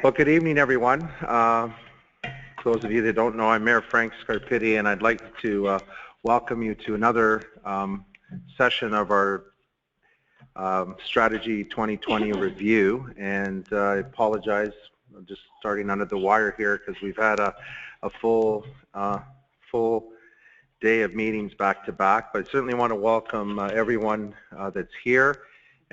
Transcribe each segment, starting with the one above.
Well, good evening, everyone. Those of you that don't know, I'm Mayor Frank Scarpitti, and I'd like to welcome you to another session of our Strategy 2020 review. And I apologize, I'm just starting under the wire here because we've had a full day of meetings back to back. But I certainly want to welcome everyone that's here.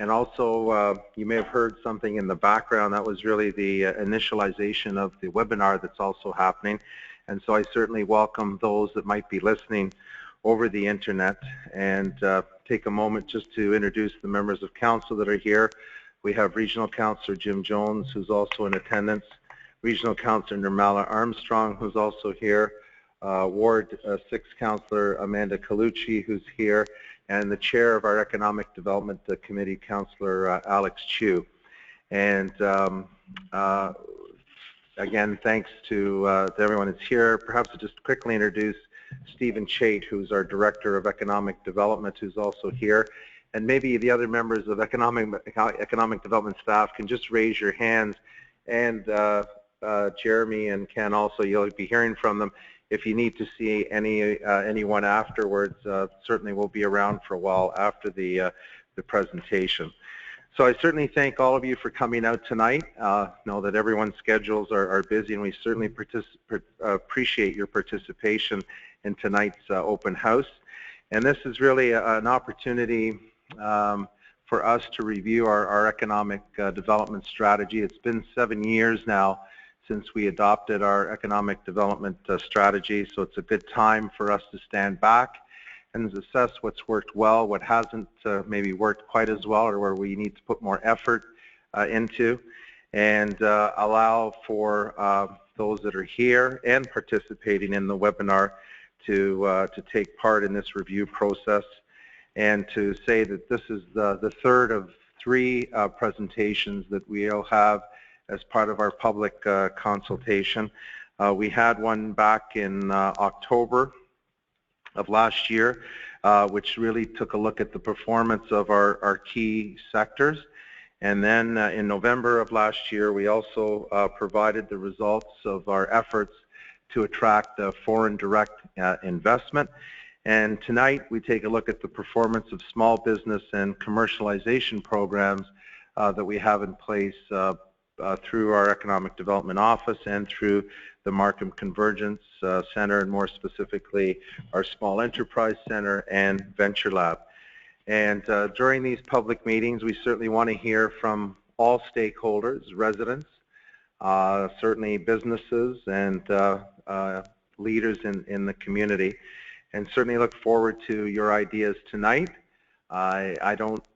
And also, you may have heard something in the background. That was really the initialization of the webinar that's also happening. And so I certainly welcome those that might be listening over the internet, and take a moment just to introduce the members of council that are here. We have Regional Councillor Jim Jones, who's also in attendance, Regional Councillor Nirmala Armstrong, who's also here, Ward 6 Councillor Amanda Colucci, who's here, and the chair of our Economic Development Committee, Councillor Alex Chu. And again, thanks to everyone that's here. Perhaps I'll just quickly introduce Stephen Chait, who's our Director of Economic Development, who's also here. And maybe the other members of Economic Development staff can just raise your hands. And Jeremy and Ken also, you'll be hearing from them. If you need to see anyone afterwards, certainly we'll be around for a while after the presentation. So I certainly thank all of you for coming out tonight. Know that everyone's schedules are busy, and we certainly appreciate your participation in tonight's open house. And this is really an opportunity for us to review our economic development strategy. It's been 7 years now since we adopted our economic development strategy, so it's a good time for us to stand back and assess what's worked well, what hasn't maybe worked quite as well, or where we need to put more effort into, and allow for those that are here and participating in the webinar to take part in this review process, and to say that this is the third of 3 presentations that we'll have as part of our public consultation. We had one back in October of last year, which really took a look at the performance of our key sectors. And then in November of last year, we also provided the results of our efforts to attract foreign direct investment. And tonight, we take a look at the performance of small business and commercialization programs that we have in place through our Economic Development Office and through the Markham Convergence Center, and more specifically our Small Enterprise Center and Venture Lab. And during these public meetings, we certainly want to hear from all stakeholders, residents, certainly businesses, and leaders in the community, and certainly look forward to your ideas tonight.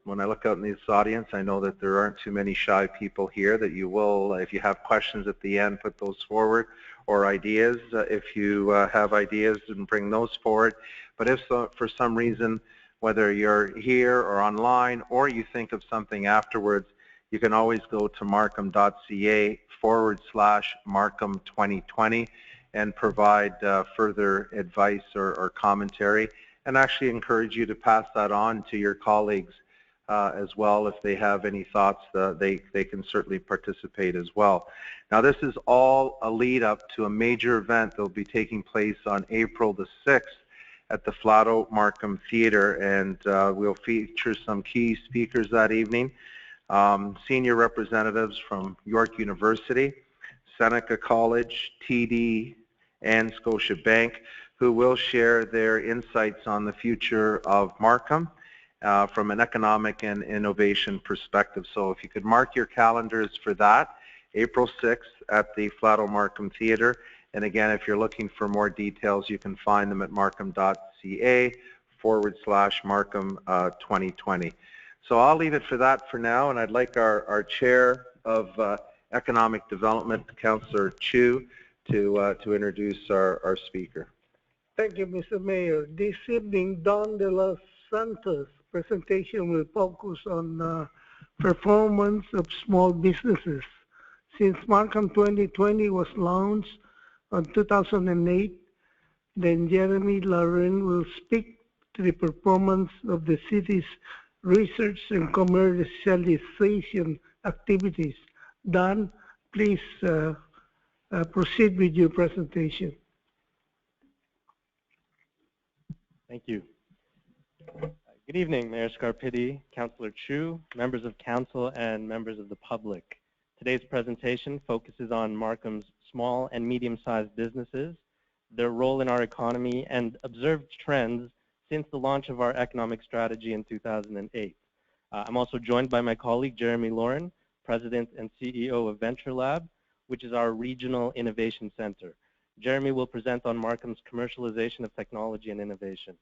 When I look out in this audience, I know that there aren't too many shy people here, that you will, if you have questions at the end, put those forward, or ideas, if you have ideas, and bring those forward. But if so, for some reason, whether you're here or online, or you think of something afterwards, you can always go to markham.ca/Markham2020 and provide further advice or commentary, and actually encourage you to pass that on to your colleagues as well. If they have any thoughts, they can certainly participate as well. Now, this is all a lead up to a major event that will be taking place on April the 6th at the Flato Markham Theatre, and we'll feature some key speakers that evening. Senior representatives from York University, Seneca College, TD, and Scotiabank, who will share their insights on the future of Markham from an economic and innovation perspective. So if you could mark your calendars for that, April 6th at the Flato Markham Theatre. And again, if you're looking for more details, you can find them at markham.ca/Markham2020. So I'll leave it for that for now, and I'd like our Chair of Economic Development, Councillor Chu, to introduce our speaker. Thank you, Mr. Mayor. This evening, Don de los Santos' presentation will focus on performance of small businesses. Since Markham 2020 was launched in 2008, then Jeremy Lauren will speak to the performance of the city's research and commercialization activities Don, please proceed with your presentation. Thank you. Good evening, Mayor Scarpitti, Councillor Chu, members of council, and members of the public. Today's presentation focuses on Markham's small and medium-sized businesses, their role in our economy, and observed trends since the launch of our economic strategy in 2008. I'm also joined by my colleague, Jeremy Lauren, President and CEO of Venture Lab, which is our regional innovation center. Jeremy will present on Markham's commercialization of technology and innovation.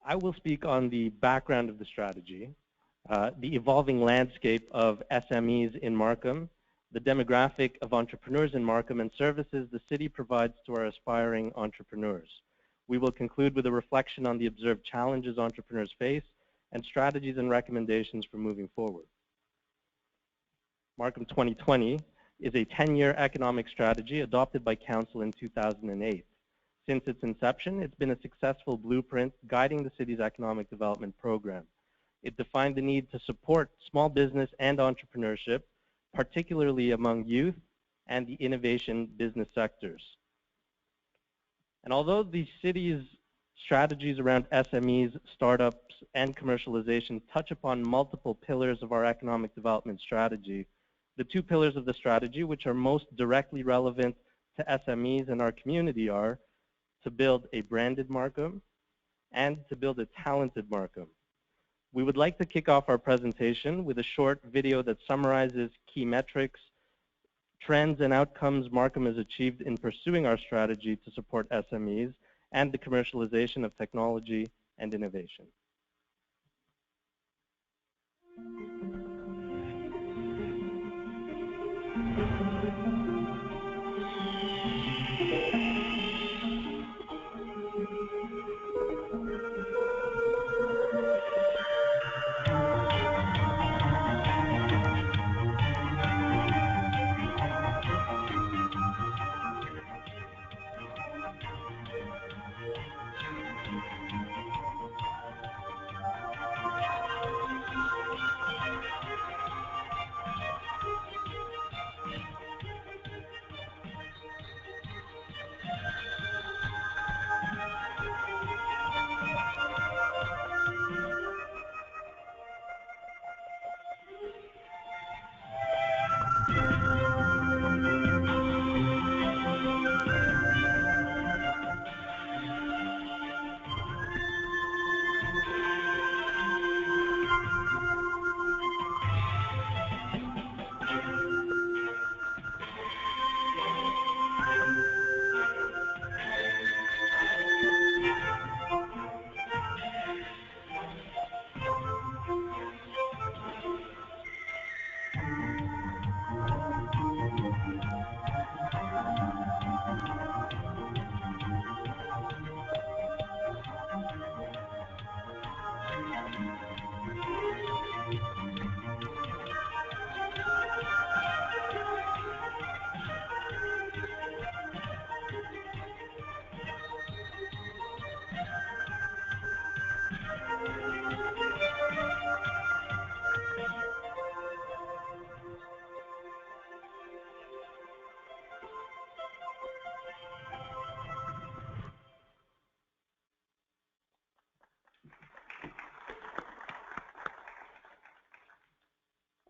I will speak on the background of the strategy, the evolving landscape of SMEs in Markham, the demographic of entrepreneurs in Markham, and services the city provides to our aspiring entrepreneurs. We will conclude with a reflection on the observed challenges entrepreneurs face and strategies and recommendations for moving forward. Markham 2020 is a 10-year economic strategy adopted by Council in 2008. Since its inception, it's been a successful blueprint guiding the city's economic development program. It defined the need to support small business and entrepreneurship, particularly among youth and the innovation business sectors. And although the city's strategies around SMEs, startups, and commercialization touch upon multiple pillars of our economic development strategy, the two pillars of the strategy which are most directly relevant to SMEs in our community are to build a branded Markham and to build a talented Markham. We would like to kick off our presentation with a short video that summarizes key metrics, trends, and outcomes Markham has achieved in pursuing our strategy to support SMEs and the commercialization of technology and innovation.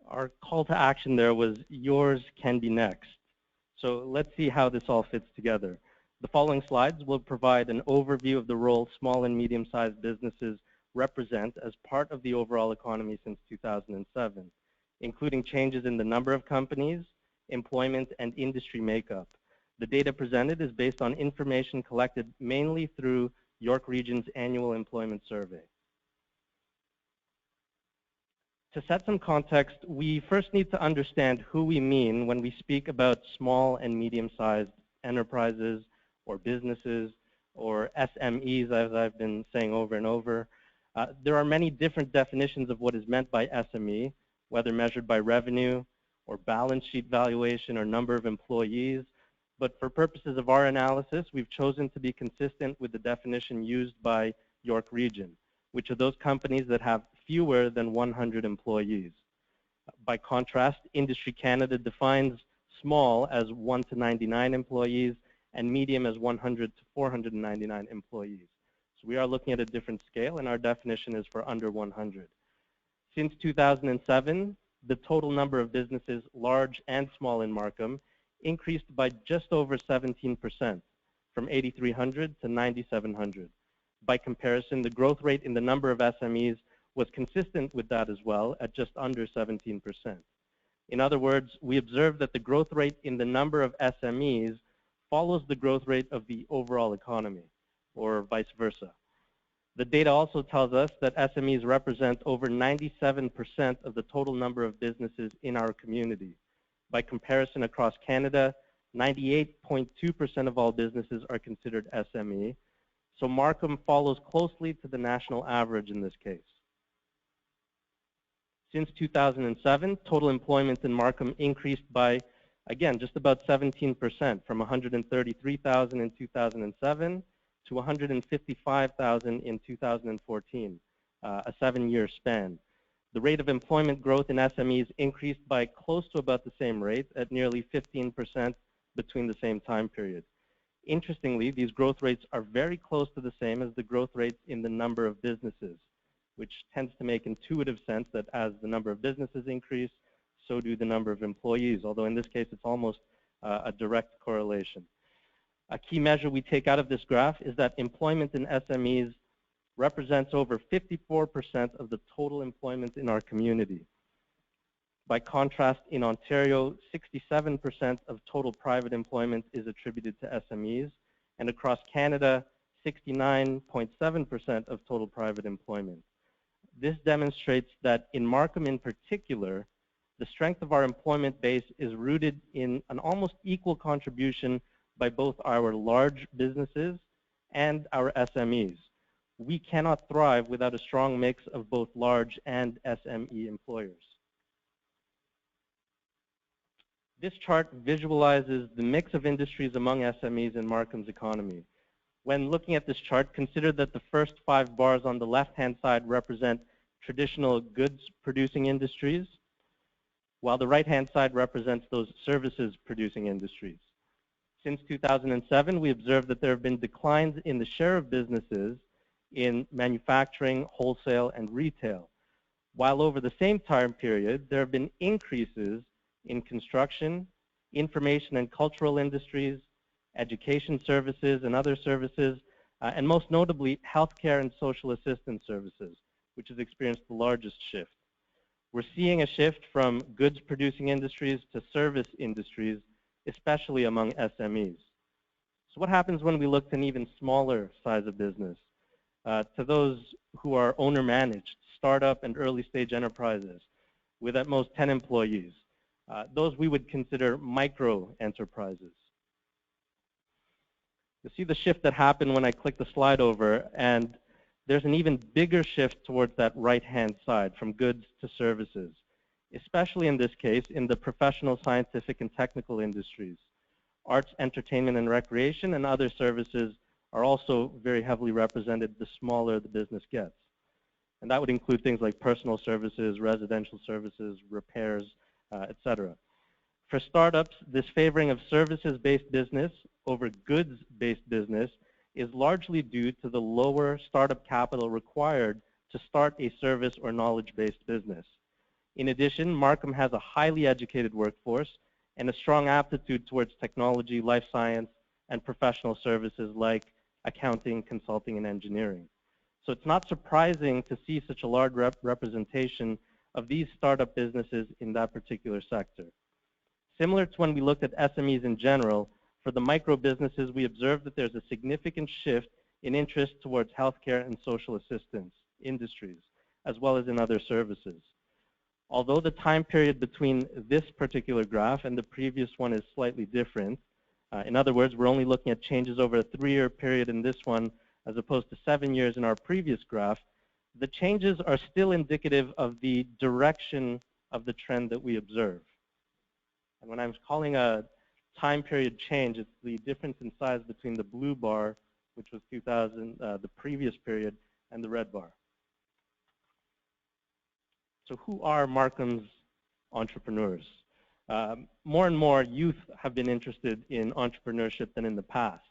Our call to action there was yours can be next. So let's see how this all fits together. The following slides will provide an overview of the role small and medium-sized businesses represent as part of the overall economy since 2007, including changes in the number of companies, employment, and industry makeup. The data presented is based on information collected mainly through York Region's annual employment survey. To set some context, we first need to understand who we mean when we speak about small and medium-sized enterprises or businesses or SMEs, as I've been saying over and over. There are many different definitions of what is meant by SME, whether measured by revenue or balance sheet valuation or number of employees. But for purposes of our analysis, we've chosen to be consistent with the definition used by York Region, which are those companies that have fewer than 100 employees. By contrast, Industry Canada defines small as 1 to 99 employees and medium as 100 to 499 employees. So we are looking at a different scale, and our definition is for under 100. Since 2007, the total number of businesses, large and small in Markham, increased by just over 17%, from 8,300 to 9,700. By comparison, the growth rate in the number of SMEs was consistent with that as well, at just under 17%. In other words, we observed that the growth rate in the number of SMEs follows the growth rate of the overall economy, or vice versa. The data also tells us that SMEs represent over 97% of the total number of businesses in our community. By comparison, across Canada, 98.2% of all businesses are considered SME. So Markham follows closely to the national average in this case. Since 2007, total employment in Markham increased by, again, just about 17%, from 133,000 in 2007 to 155,000 in 2014, a 7-year span. The rate of employment growth in SMEs increased by close to about the same rate, at nearly 15% between the same time period. Interestingly, these growth rates are very close to the same as the growth rates in the number of businesses, which tends to make intuitive sense that as the number of businesses increase, so do the number of employees, although in this case it's almost a direct correlation. A key measure we take out of this graph is that employment in SMEs represents over 54% of the total employment in our community. By contrast, in Ontario, 67% of total private employment is attributed to SMEs, and across Canada, 69.7% of total private employment. This demonstrates that in Markham in particular, the strength of our employment base is rooted in an almost equal contribution by both our large businesses and our SMEs. We cannot thrive without a strong mix of both large and SME employers. This chart visualizes the mix of industries among SMEs in Markham's economy. When looking at this chart, consider that the first 5 bars on the left-hand side represent traditional goods-producing industries, while the right-hand side represents those services-producing industries. Since 2007, we observed that there have been declines in the share of businesses in manufacturing, wholesale, and retail, while over the same time period, there have been increases in construction, information and cultural industries, education services and other services, and most notably, healthcare and social assistance services, which has experienced the largest shift. We're seeing a shift from goods-producing industries to service industries, especially among SMEs. So what happens when we look to an even smaller size of business? To those who are owner-managed, startup and early-stage enterprises with at most 10 employees. Those we would consider micro-enterprises. You see the shift that happened when I click the slide over, and there's an even bigger shift towards that right-hand side, from goods to services, especially in this case in the professional, scientific, and technical industries. Arts, entertainment, and recreation and other services are also very heavily represented the smaller the business gets. And that would include things like personal services, residential services, repairs, etc. For startups, this favoring of services-based business over goods-based business is largely due to the lower startup capital required to start a service or knowledge-based business. In addition, Markham has a highly educated workforce and a strong aptitude towards technology, life science, and professional services like accounting, consulting, and engineering. So it's not surprising to see such a large representation of these startup businesses in that particular sector. Similar to when we looked at SMEs in general, for the micro businesses, we observed that there's a significant shift in interest towards healthcare and social assistance industries, as well as in other services. Although the time period between this particular graph and the previous one is slightly different, in other words, we're only looking at changes over a 3-year period in this one, as opposed to 7 years in our previous graph, the changes are still indicative of the direction of the trend that we observe. And when I'm calling a time period change, it's the difference in size between the blue bar, which was 2000, the previous period, and the red bar. So who are Markham's entrepreneurs. More and more youth have been interested in entrepreneurship than in the past.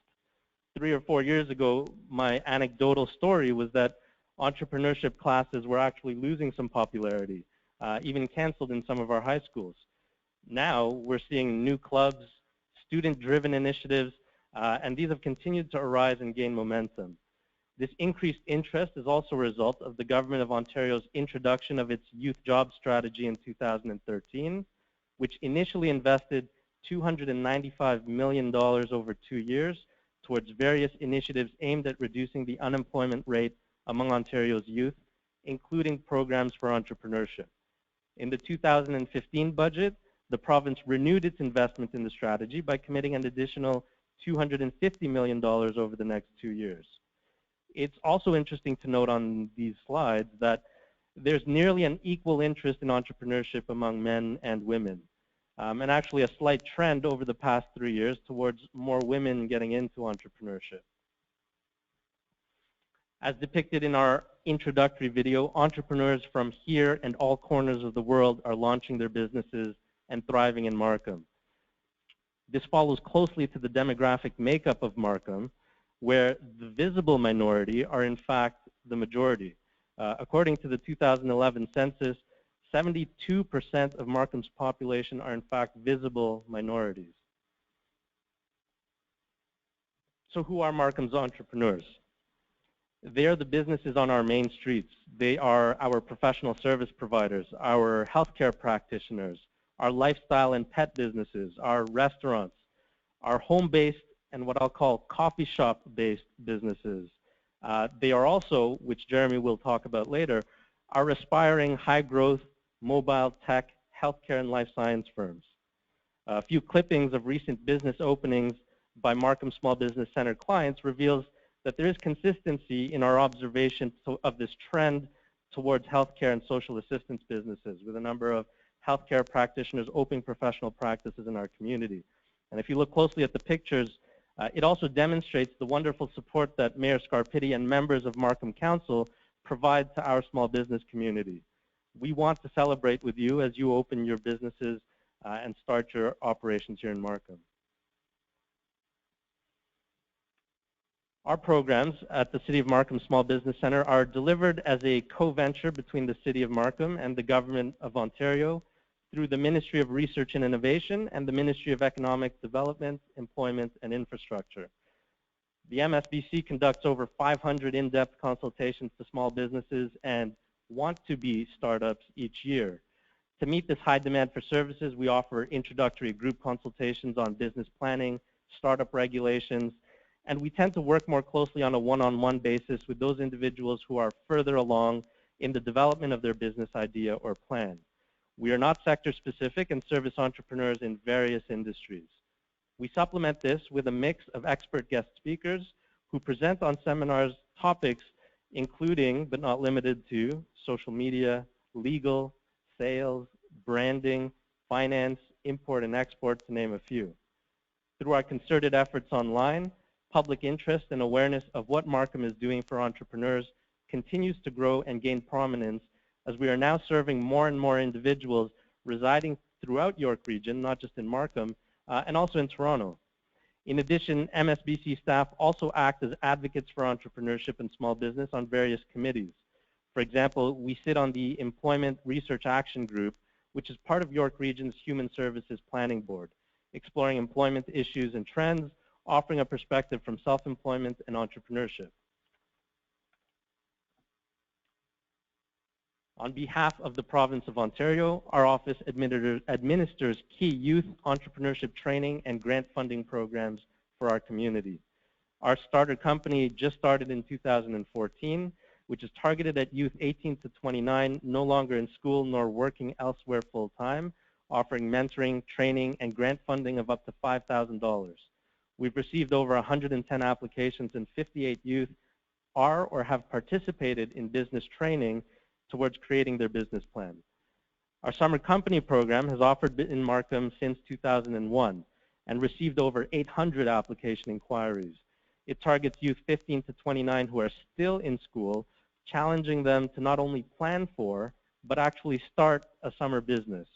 3 or 4 years ago, my anecdotal story was that entrepreneurship classes were actually losing some popularity, even canceled in some of our high schools. Now we're seeing new clubs, student-driven initiatives, and these have continued to arise and gain momentum. This increased interest is also a result of the Government of Ontario's introduction of its Youth Job Strategy in 2013, which initially invested $295 million over 2 years towards various initiatives aimed at reducing the unemployment rate among Ontario's youth, including programs for entrepreneurship. In the 2015 budget, the province renewed its investment in the strategy by committing an additional $250 million over the next 2 years. It's also interesting to note on these slides that there's nearly an equal interest in entrepreneurship among men and women, and actually a slight trend over the past 3 years towards more women getting into entrepreneurship. As depicted in our introductory video, entrepreneurs from here and all corners of the world are launching their businesses and thriving in Markham. This follows closely to the demographic makeup of Markham, where the visible minority are in fact the majority. According to the 2011 census, 72% of Markham's population are in fact visible minorities. So who are Markham's entrepreneurs? They are the businesses on our main streets. They are our professional service providers, our healthcare practitioners, our lifestyle and pet businesses, our restaurants, our home-based and what I'll call coffee shop-based businesses. They are also, which Jeremy will talk about later, our aspiring high-growth mobile tech, healthcare, and life science firms. A few clippings of recent business openings by Markham Small Business Center clients reveals that there is consistency in our observation of this trend towards healthcare and social assistance businesses, with a number of healthcare practitioners opening professional practices in our community. And if you look closely at the pictures, it also demonstrates the wonderful support that Mayor Scarpitti and members of Markham Council provide to our small business community. We want to celebrate with you as you open your businesses and start your operations here in Markham. Our programs at the City of Markham Small Business Center are delivered as a co-venture between the City of Markham and the Government of Ontario through the Ministry of Research and Innovation and the Ministry of Economic Development, Employment, and Infrastructure. The MSBC conducts over 500 in-depth consultations to small businesses and want-to-be startups each year. To meet this high demand for services, we offer introductory group consultations on business planning, startup regulations, and we tend to work more closely on a one-on-one basis with those individuals who are further along in the development of their business idea or plan. We are not sector-specific and service entrepreneurs in various industries. We supplement this with a mix of expert guest speakers who present on seminars topics including, but not limited to, social media, legal, sales, branding, finance, import and export, to name a few. Through our concerted efforts online, public interest and awareness of what Markham is doing for entrepreneurs continues to grow and gain prominence, as we are now serving more and more individuals residing throughout York Region, not just in Markham, and also in Toronto. In addition, MSBC staff also act as advocates for entrepreneurship and small business on various committees. For example, we sit on the Employment Research Action Group, which is part of York Region's Human Services Planning Board, exploring employment issues and trends, offering a perspective from self-employment and entrepreneurship. On behalf of the Province of Ontario, our office administers key youth entrepreneurship training and grant funding programs for our community. Our starter company just started in 2014, which is targeted at youth 18 to 29, no longer in school nor working elsewhere full-time, offering mentoring, training, and grant funding of up to $5,000. We've received over 110 applications, and 58 youth are or have participated in business training towards creating their business plan. Our summer company program has offered in Markham since 2001 and received over 800 application inquiries. It targets youth 15 to 29 who are still in school, challenging them to not only plan for, but actually start a summer business.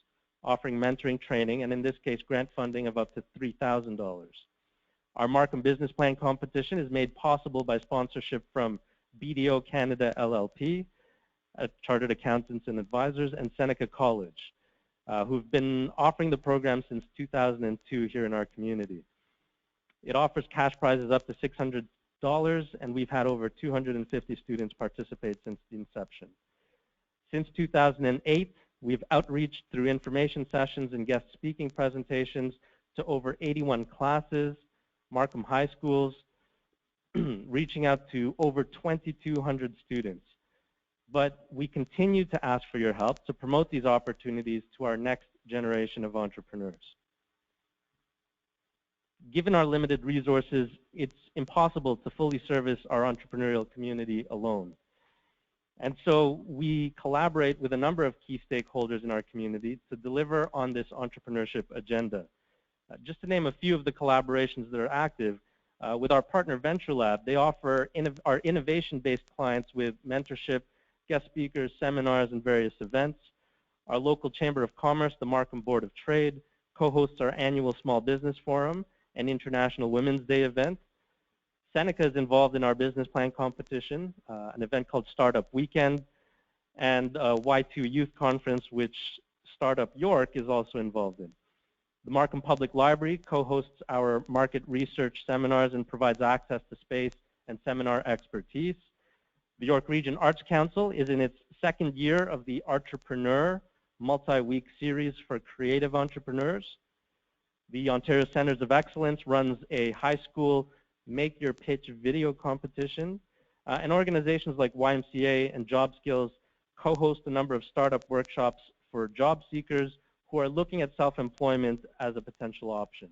offering mentoring training, and in this case, grant funding of up to $3,000. Our Markham Business Plan competition is made possible by sponsorship from BDO Canada LLP, Chartered Accountants and Advisors, and Seneca College, who've been offering the program since 2002 here in our community. It offers cash prizes up to $600, and we've had over 250 students participate since the inception. Since 2008, we've outreached through information sessions and guest speaking presentations to over 81 classes, Markham high schools, reaching out to over 2,200 students. But we continue to ask for your help to promote these opportunities to our next generation of entrepreneurs. Given our limited resources, it's impossible to fully service our entrepreneurial community alone. And so we collaborate with a number of key stakeholders in our community to deliver on this entrepreneurship agenda. Just to name a few of the collaborations that are active, with our partner Venture Lab, they offer our innovation-based clients with mentorship, guest speakers, seminars, and various events. Our local Chamber of Commerce, the Markham Board of Trade, co-hosts our annual Small Business Forum and International Women's Day event. Seneca is involved in our business plan competition, an event called Startup Weekend, and Y2 Youth Conference, which Startup York is also involved in. The Markham Public Library co-hosts our market research seminars and provides access to space and seminar expertise. The York Region Arts Council is in its second year of the Entrepreneur multi-week series for creative entrepreneurs. The Ontario Centres of Excellence runs a high school Make Your Pitch video competition. And organizations like YMCA and Job Skills co-host a number of startup workshops for job seekers who are looking at self-employment as a potential option.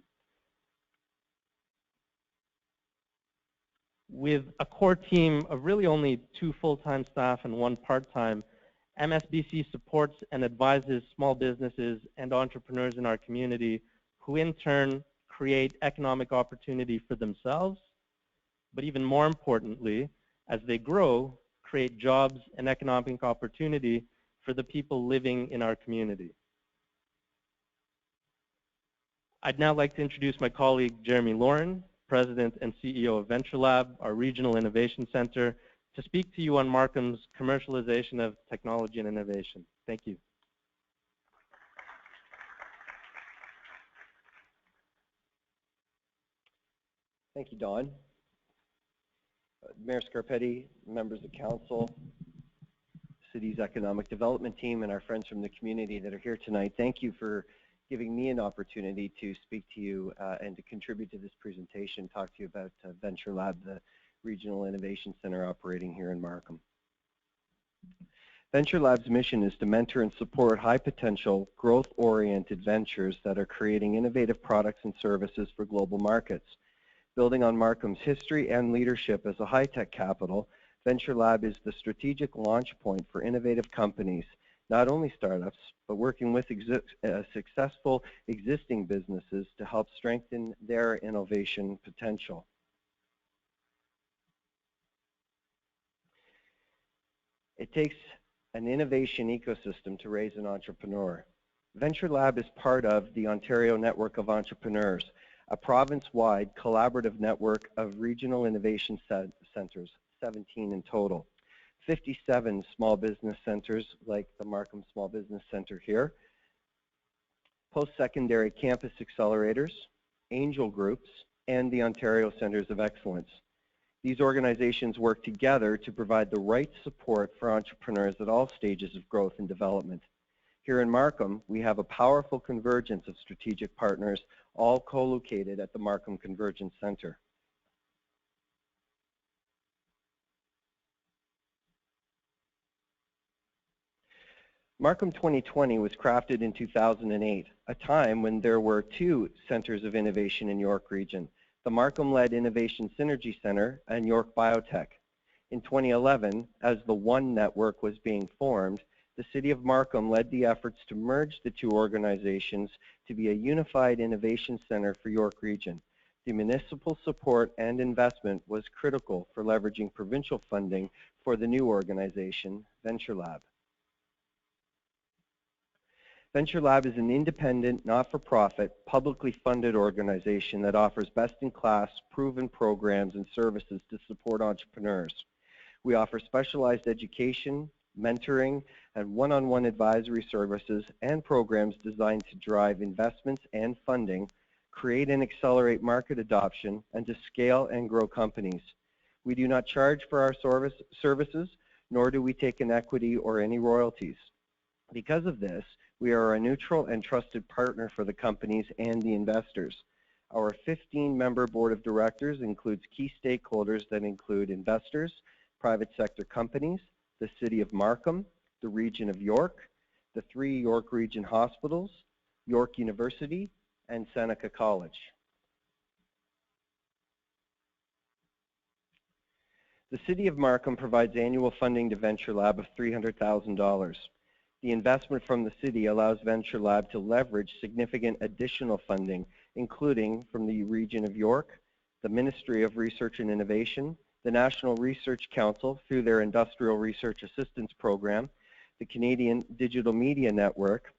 With a core team of really only 2 full-time staff and 1 part-time, MSBC supports and advises small businesses and entrepreneurs in our community who in turn create economic opportunity for themselves, but even more importantly, as they grow, create jobs and economic opportunity for the people living in our community. I'd now like to introduce my colleague, Jeremy Lauren, President and CEO of Venture Lab, our Regional Innovation Center, to speak to you on Markham's commercialization of technology and innovation. Thank you. Thank you, Don. Mayor Scarpetti, members of council, city's economic development team, and our friends from the community that are here tonight, thank you for giving me an opportunity to speak to you and to contribute to this presentation, talk to you about Venture Lab, the Regional Innovation Center operating here in Markham. Venture Lab's mission is to mentor and support high-potential, growth-oriented ventures that are creating innovative products and services for global markets. Building on Markham's history and leadership as a high-tech capital, Venture Lab is the strategic launch point for innovative companies, not only startups, but working with successful existing businesses to help strengthen their innovation potential. It takes an innovation ecosystem to raise an entrepreneur. Venture Lab is part of the Ontario Network of Entrepreneurs, a province-wide collaborative network of regional innovation centers, 17 in total. 57 small business centers like the Markham Small Business Center here, post-secondary campus accelerators, angel groups, and the Ontario Centres of Excellence. These organizations work together to provide the right support for entrepreneurs at all stages of growth and development. Here in Markham, we have a powerful convergence of strategic partners, all co-located at the Markham Convergence Center. Markham 2020 was crafted in 2008, a time when there were 2 centers of innovation in York Region, the Markham-led Innovation Synergy Center and York Biotech. In 2011, as the One Network was being formed, the City of Markham led the efforts to merge the 2 organizations to be a unified innovation center for York Region. The municipal support and investment was critical for leveraging provincial funding for the new organization, Venture Lab. Venture Lab is an independent, not-for-profit, publicly funded organization that offers best-in-class, proven programs and services to support entrepreneurs. We offer specialized education, mentoring, and one-on-one advisory services and programs designed to drive investments and funding, create and accelerate market adoption, and to scale and grow companies. We do not charge for our services, nor do we take an equity or any royalties. Because of this, we are a neutral and trusted partner for the companies and the investors. Our 15-member board of directors includes key stakeholders that include investors, private sector companies, the City of Markham, the Region of York, the 3 York Region hospitals, York University, and Seneca College. The City of Markham provides annual funding to Venture Lab of $300,000. The investment from the city allows Venture Lab to leverage significant additional funding, including from the Region of York, the Ministry of Research and Innovation, the National Research Council through their Industrial Research Assistance Program, the Canadian Digital Media Network,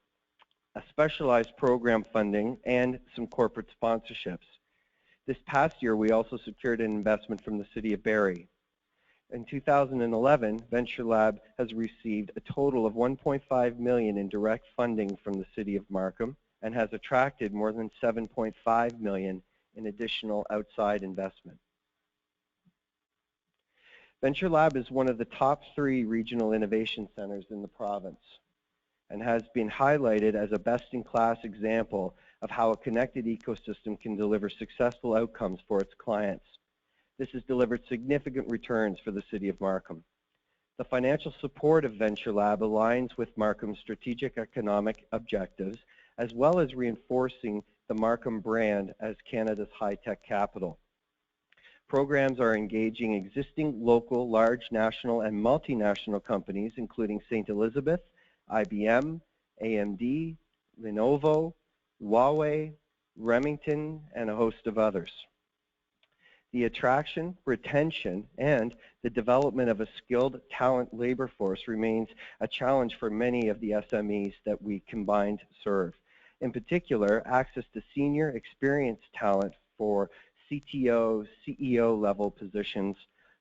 a specialized program funding, and some corporate sponsorships. This past year, we also secured an investment from the City of Barrie. In 2011, Venture Lab has received a total of $1.5 million in direct funding from the City of Markham and has attracted more than $7.5 million in additional outside investment. Venture Lab is one of the top 3 regional innovation centers in the province and has been highlighted as a best-in-class example of how a connected ecosystem can deliver successful outcomes for its clients. This has delivered significant returns for the City of Markham. The financial support of Venture Lab aligns with Markham's strategic economic objectives, as well as reinforcing the Markham brand as Canada's high-tech capital. Programs are engaging existing local, large national, and multinational companies, including St. Elizabeth, IBM, AMD, Lenovo, Huawei, Remington, and a host of others. The attraction, retention, and the development of a skilled talent labor force remains a challenge for many of the SMEs that we combined serve. In particular, access to senior experienced talent for CTO, CEO level positions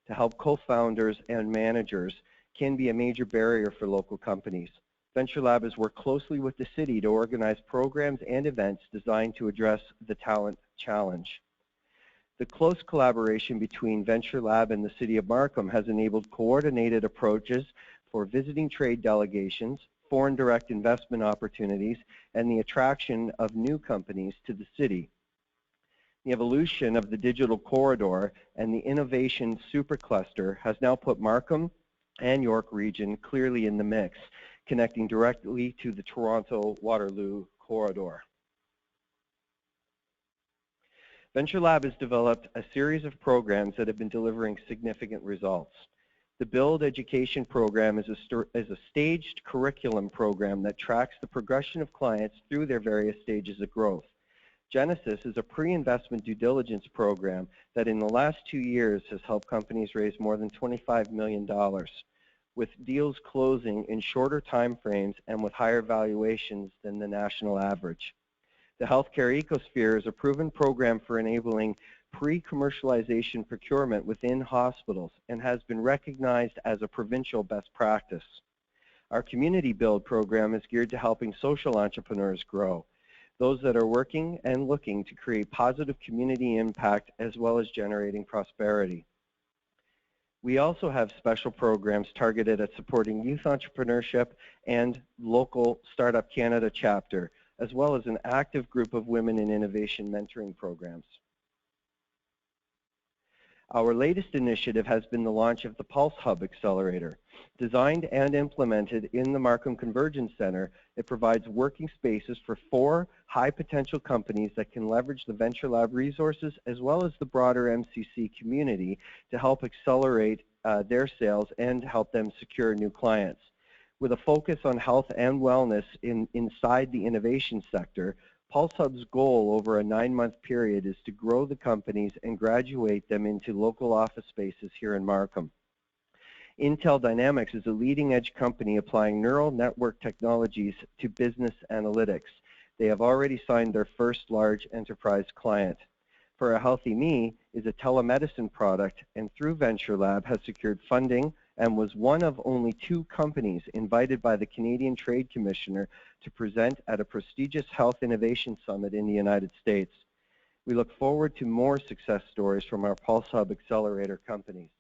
to help co-founders and managers can be a major barrier for local companies. Venture Lab has worked closely with the city to organize programs and events designed to address the talent challenge. The close collaboration between Venture Lab and the City of Markham has enabled coordinated approaches for visiting trade delegations, foreign direct investment opportunities, and the attraction of new companies to the city. The evolution of the digital corridor and the innovation supercluster has now put Markham and York region clearly in the mix, connecting directly to the Toronto-Waterloo corridor. Venture Lab has developed a series of programs that have been delivering significant results. The Build Education program is a staged curriculum program that tracks the progression of clients through their various stages of growth. Genesis is a pre-investment due diligence program that in the last 2 years has helped companies raise more than $25 million, with deals closing in shorter time frames and with higher valuations than the national average. The Healthcare Ecosphere is a proven program for enabling pre-commercialization procurement within hospitals and has been recognized as a provincial best practice. Our Community Build program is geared to helping social entrepreneurs grow, those that are working and looking to create positive community impact as well as generating prosperity. We also have special programs targeted at supporting youth entrepreneurship and local Startup Canada chapter, as well as an active group of women in innovation mentoring programs. Our latest initiative has been the launch of the Pulse Hub Accelerator. Designed and implemented in the Markham Convergence Center, it provides working spaces for 4 high-potential companies that can leverage the Venture Lab resources as well as the broader MCC community to help accelerate their sales and help them secure new clients. With a focus on health and wellness inside the innovation sector, Pulse Hub's goal over a 9-month period is to grow the companies and graduate them into local office spaces here in Markham. Intel Dynamics is a leading-edge company applying neural network technologies to business analytics. They have already signed their first large enterprise client. For a Healthy Me is a telemedicine product, and through Venture Lab has secured funding and was one of only 2 companies invited by the Canadian Trade Commissioner to present at a prestigious health innovation summit in the United States. We look forward to more success stories from our Pulse Hub Accelerator companies.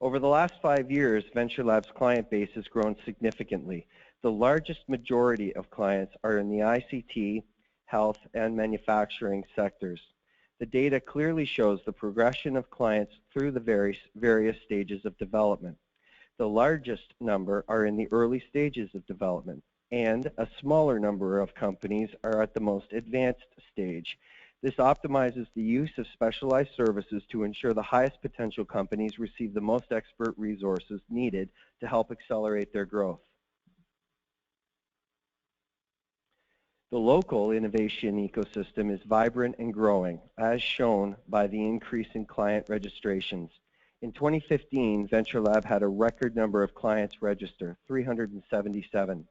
Over the last 5 years, Venture Lab's client base has grown significantly. The largest majority of clients are in the ICT, health, and manufacturing sectors. The data clearly shows the progression of clients through the various stages of development. The largest number are in the early stages of development, and a smaller number of companies are at the most advanced stage. This optimizes the use of specialized services to ensure the highest potential companies receive the most expert resources needed to help accelerate their growth. The local innovation ecosystem is vibrant and growing, as shown by the increase in client registrations. In 2015, Venture Lab had a record number of clients register, 377.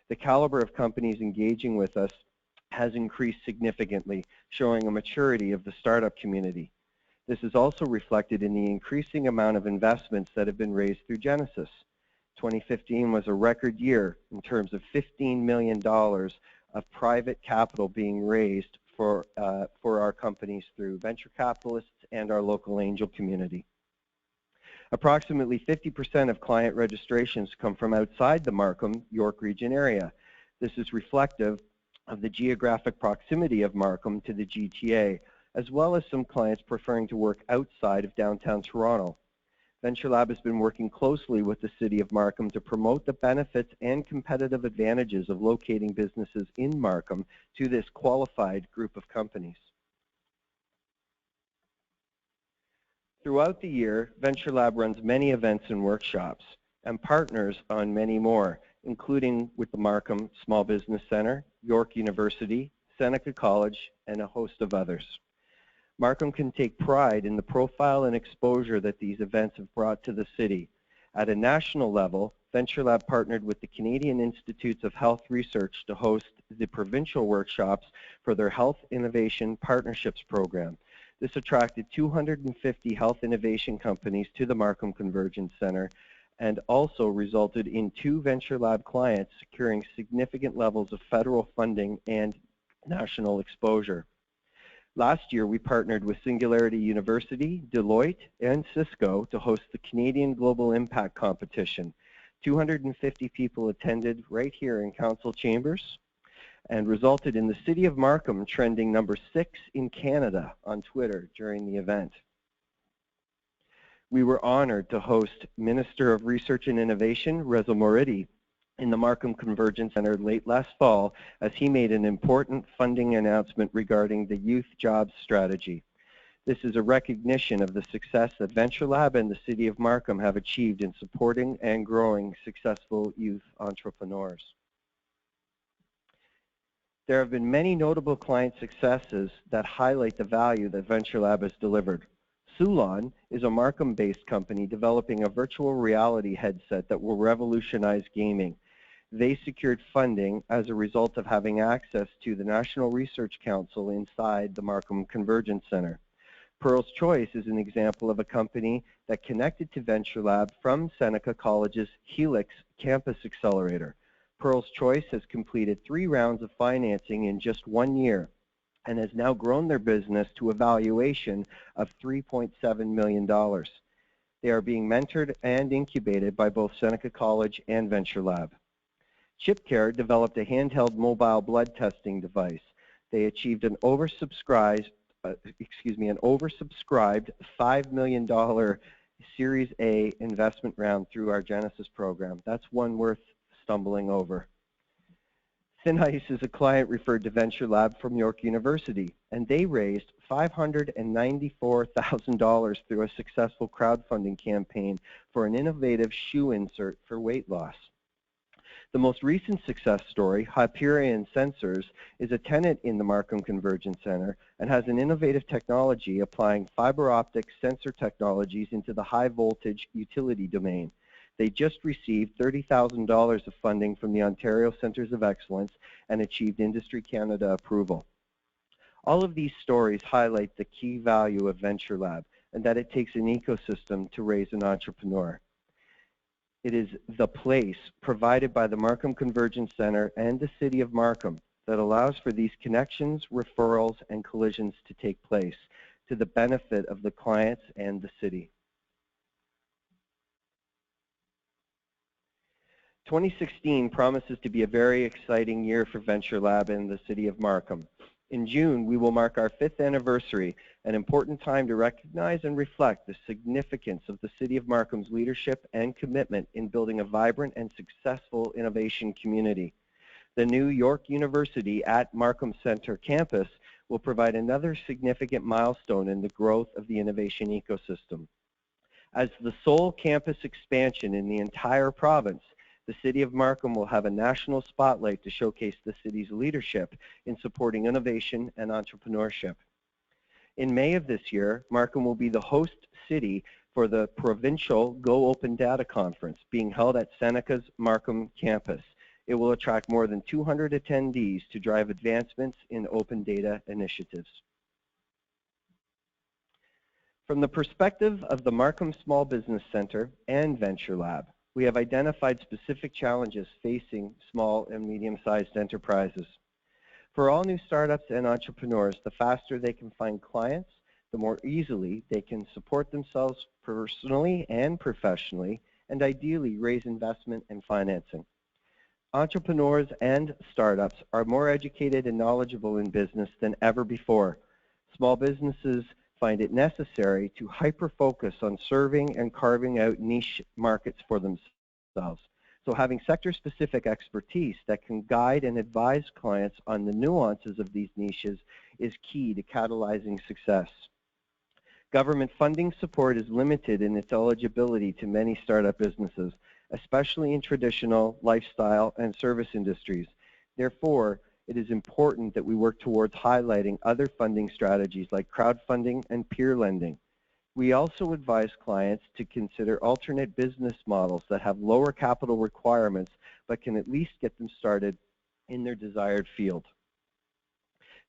The caliber of companies engaging with us has increased significantly, showing a maturity of the startup community. This is also reflected in the increasing amount of investments that have been raised through Genesis. 2015 was a record year in terms of $15 million of private capital being raised for our companies through venture capitalists and our local angel community. Approximately 50% of client registrations come from outside the Markham, York Region area. This is reflective of the geographic proximity of Markham to the GTA, as well as some clients preferring to work outside of downtown Toronto. Venture Lab has been working closely with the City of Markham to promote the benefits and competitive advantages of locating businesses in Markham to this qualified group of companies. Throughout the year, Venture Lab runs many events and workshops and partners on many more, including with the Markham Small Business Center, York University, Seneca College, and a host of others. Markham can take pride in the profile and exposure that these events have brought to the city. At a national level, Venture Lab partnered with the Canadian Institutes of Health Research to host the provincial workshops for their Health Innovation Partnerships program. This attracted 250 health innovation companies to the Markham Convergence Center and also resulted in 2 Venture Lab clients securing significant levels of federal funding and national exposure. Last year, we partnered with Singularity University, Deloitte, and Cisco to host the Canadian Global Impact Competition. 250 people attended right here in Council Chambers and resulted in the City of Markham trending number 6 in Canada on Twitter during the event. We were honored to host Minister of Research and Innovation, Reza Moridi, in the Markham Convergence Center late last fall as he made an important funding announcement regarding the Youth Jobs Strategy. This is a recognition of the success that Venture Lab and the City of Markham have achieved in supporting and growing successful youth entrepreneurs. There have been many notable client successes that highlight the value that Venture Lab has delivered. Sulon is a Markham-based company developing a virtual reality headset that will revolutionize gaming. They secured funding as a result of having access to the National Research Council inside the Markham Convergence Center. Pearl's Choice is an example of a company that connected to Venture Lab from Seneca College's Helix Campus Accelerator. Pearl's Choice has completed 3 rounds of financing in just 1 year and has now grown their business to a valuation of $3.7 million. They are being mentored and incubated by both Seneca College and Venture Lab. ChipCare developed a handheld mobile blood testing device. They achieved an oversubscribed $5 million Series A investment round through our Genesis program. That's one worth stumbling over. Thin Ice is a client referred to Venture Lab from York University, and they raised $594,000 through a successful crowdfunding campaign for an innovative shoe insert for weight loss. The most recent success story, Hyperion Sensors, is a tenant in the Markham Convergence Center and has an innovative technology applying fiber optic sensor technologies into the high voltage utility domain. They just received $30,000 of funding from the Ontario Centres of Excellence and achieved Industry Canada approval. All of these stories highlight the key value of Venture Lab and that it takes an ecosystem to raise an entrepreneur. It is the place provided by the Markham Convergence Center and the City of Markham that allows for these connections, referrals, and collisions to take place to the benefit of the clients and the city. 2016 promises to be a very exciting year for Venture Lab and the City of Markham. In June, we will mark our 5th anniversary, an important time to recognize and reflect the significance of the City of Markham's leadership and commitment in building a vibrant and successful innovation community. The new York University at Markham Center campus will provide another significant milestone in the growth of the innovation ecosystem. As the sole campus expansion in the entire province, the City of Markham will have a national spotlight to showcase the city's leadership in supporting innovation and entrepreneurship. In May of this year, Markham will be the host city for the provincial Go Open Data Conference being held at Seneca's Markham campus. It will attract more than 200 attendees to drive advancements in open data initiatives. From the perspective of the Markham Small Business Center and Venture Lab, we have identified specific challenges facing small and medium-sized enterprises. For all new startups and entrepreneurs, the faster they can find clients, the more easily they can support themselves personally and professionally, and ideally raise investment and financing. Entrepreneurs and startups are more educated and knowledgeable in business than ever before. Small businesses find it necessary to hyper-focus on serving and carving out niche markets for themselves. So having sector-specific expertise that can guide and advise clients on the nuances of these niches is key to catalyzing success. Government funding support is limited in its eligibility to many startup businesses, especially in traditional, lifestyle, and service industries. Therefore, it is important that we work towards highlighting other funding strategies like crowdfunding and peer lending. We also advise clients to consider alternate business models that have lower capital requirements but can at least get them started in their desired field.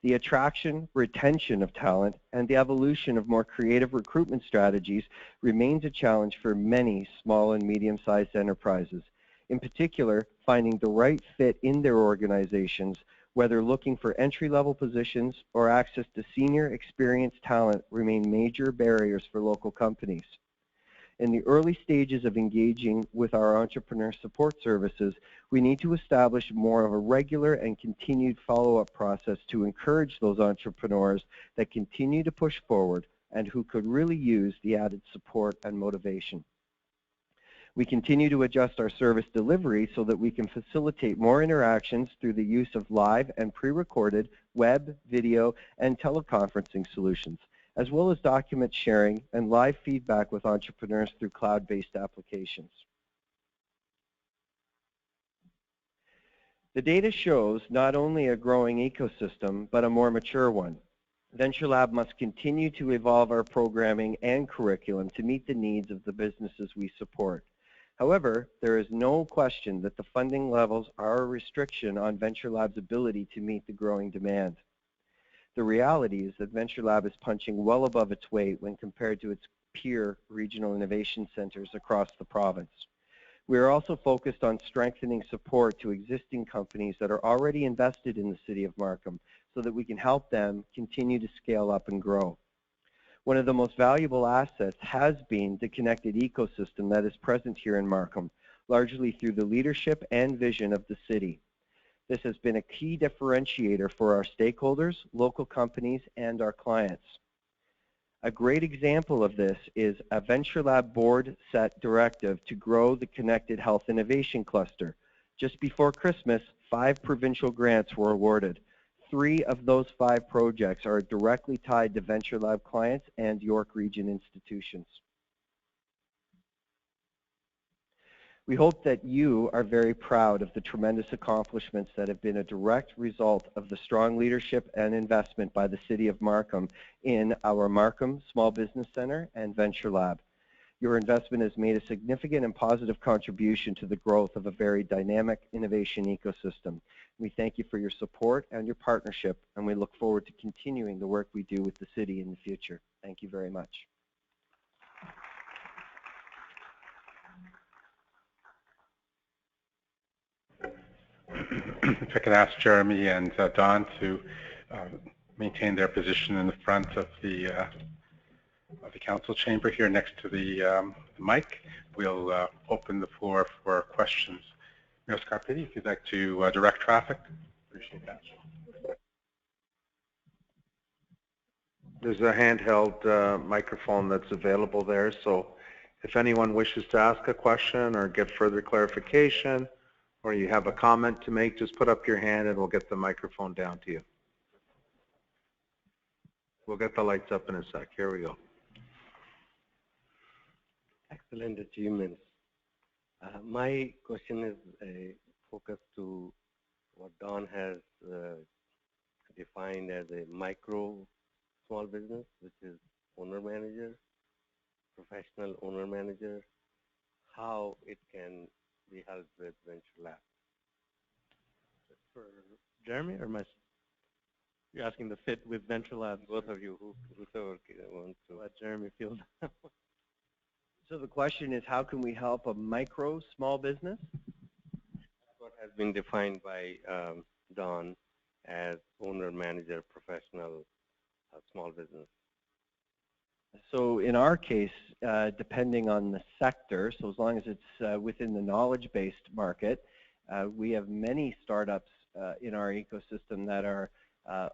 The attraction, retention of talent, and the evolution of more creative recruitment strategies remains a challenge for many small and medium-sized enterprises. In particular, finding the right fit in their organizations, whether looking for entry-level positions or access to senior experienced talent, remain major barriers for local companies. In the early stages of engaging with our entrepreneur support services, we need to establish more of a regular and continued follow-up process to encourage those entrepreneurs that continue to push forward and who could really use the added support and motivation. We continue to adjust our service delivery so that we can facilitate more interactions through the use of live and pre-recorded web, video, and teleconferencing solutions, as well as document sharing and live feedback with entrepreneurs through cloud-based applications. The data shows not only a growing ecosystem, but a more mature one. Venture Lab must continue to evolve our programming and curriculum to meet the needs of the businesses we support. However, there is no question that the funding levels are a restriction on Venture Lab's ability to meet the growing demand. The reality is that Venture Lab is punching well above its weight when compared to its peer regional innovation centers across the province. We are also focused on strengthening support to existing companies that are already invested in the City of Markham so that we can help them continue to scale up and grow. One of the most valuable assets has been the connected ecosystem that is present here in Markham, largely through the leadership and vision of the city. This has been a key differentiator for our stakeholders, local companies, and our clients. A great example of this is a Venture Lab board set directive to grow the Connected Health Innovation Cluster. Just before Christmas, 5 provincial grants were awarded. 3 of those 5 projects are directly tied to Venture Lab clients and York Region institutions. We hope that you are very proud of the tremendous accomplishments that have been a direct result of the strong leadership and investment by the City of Markham in our Markham Small Business Center and Venture Lab. Your investment has made a significant and positive contribution to the growth of a very dynamic innovation ecosystem. We thank you for your support and your partnership, and we look forward to continuing the work we do with the city in the future. Thank you very much. If I could ask Jeremy and Don to maintain their position in the front of the council chamber here next to the mic, we'll open the floor for questions. Mayor Scarpitti, if you'd like to direct traffic, appreciate that. There's a handheld microphone that's available there, so if anyone wishes to ask a question or get further clarification, or you have a comment to make, just put up your hand and we'll get the microphone down to you. We'll get the lights up in a sec. Here we go. Excellent achievements. My question is focused to what Don has defined as a micro small business, which is owner-manager, professional owner-manager, how it can be helped with Venture Lab. For Jeremy or myself? You're asking the fit with Venture Lab? Both of you, whoever wants to. Let Jeremy field that one. So the question is, how can we help a micro small business? That's what has been defined by Don as owner-manager, professional, small business. So in our case, depending on the sector, so as long as it's within the knowledge-based market, we have many startups in our ecosystem that are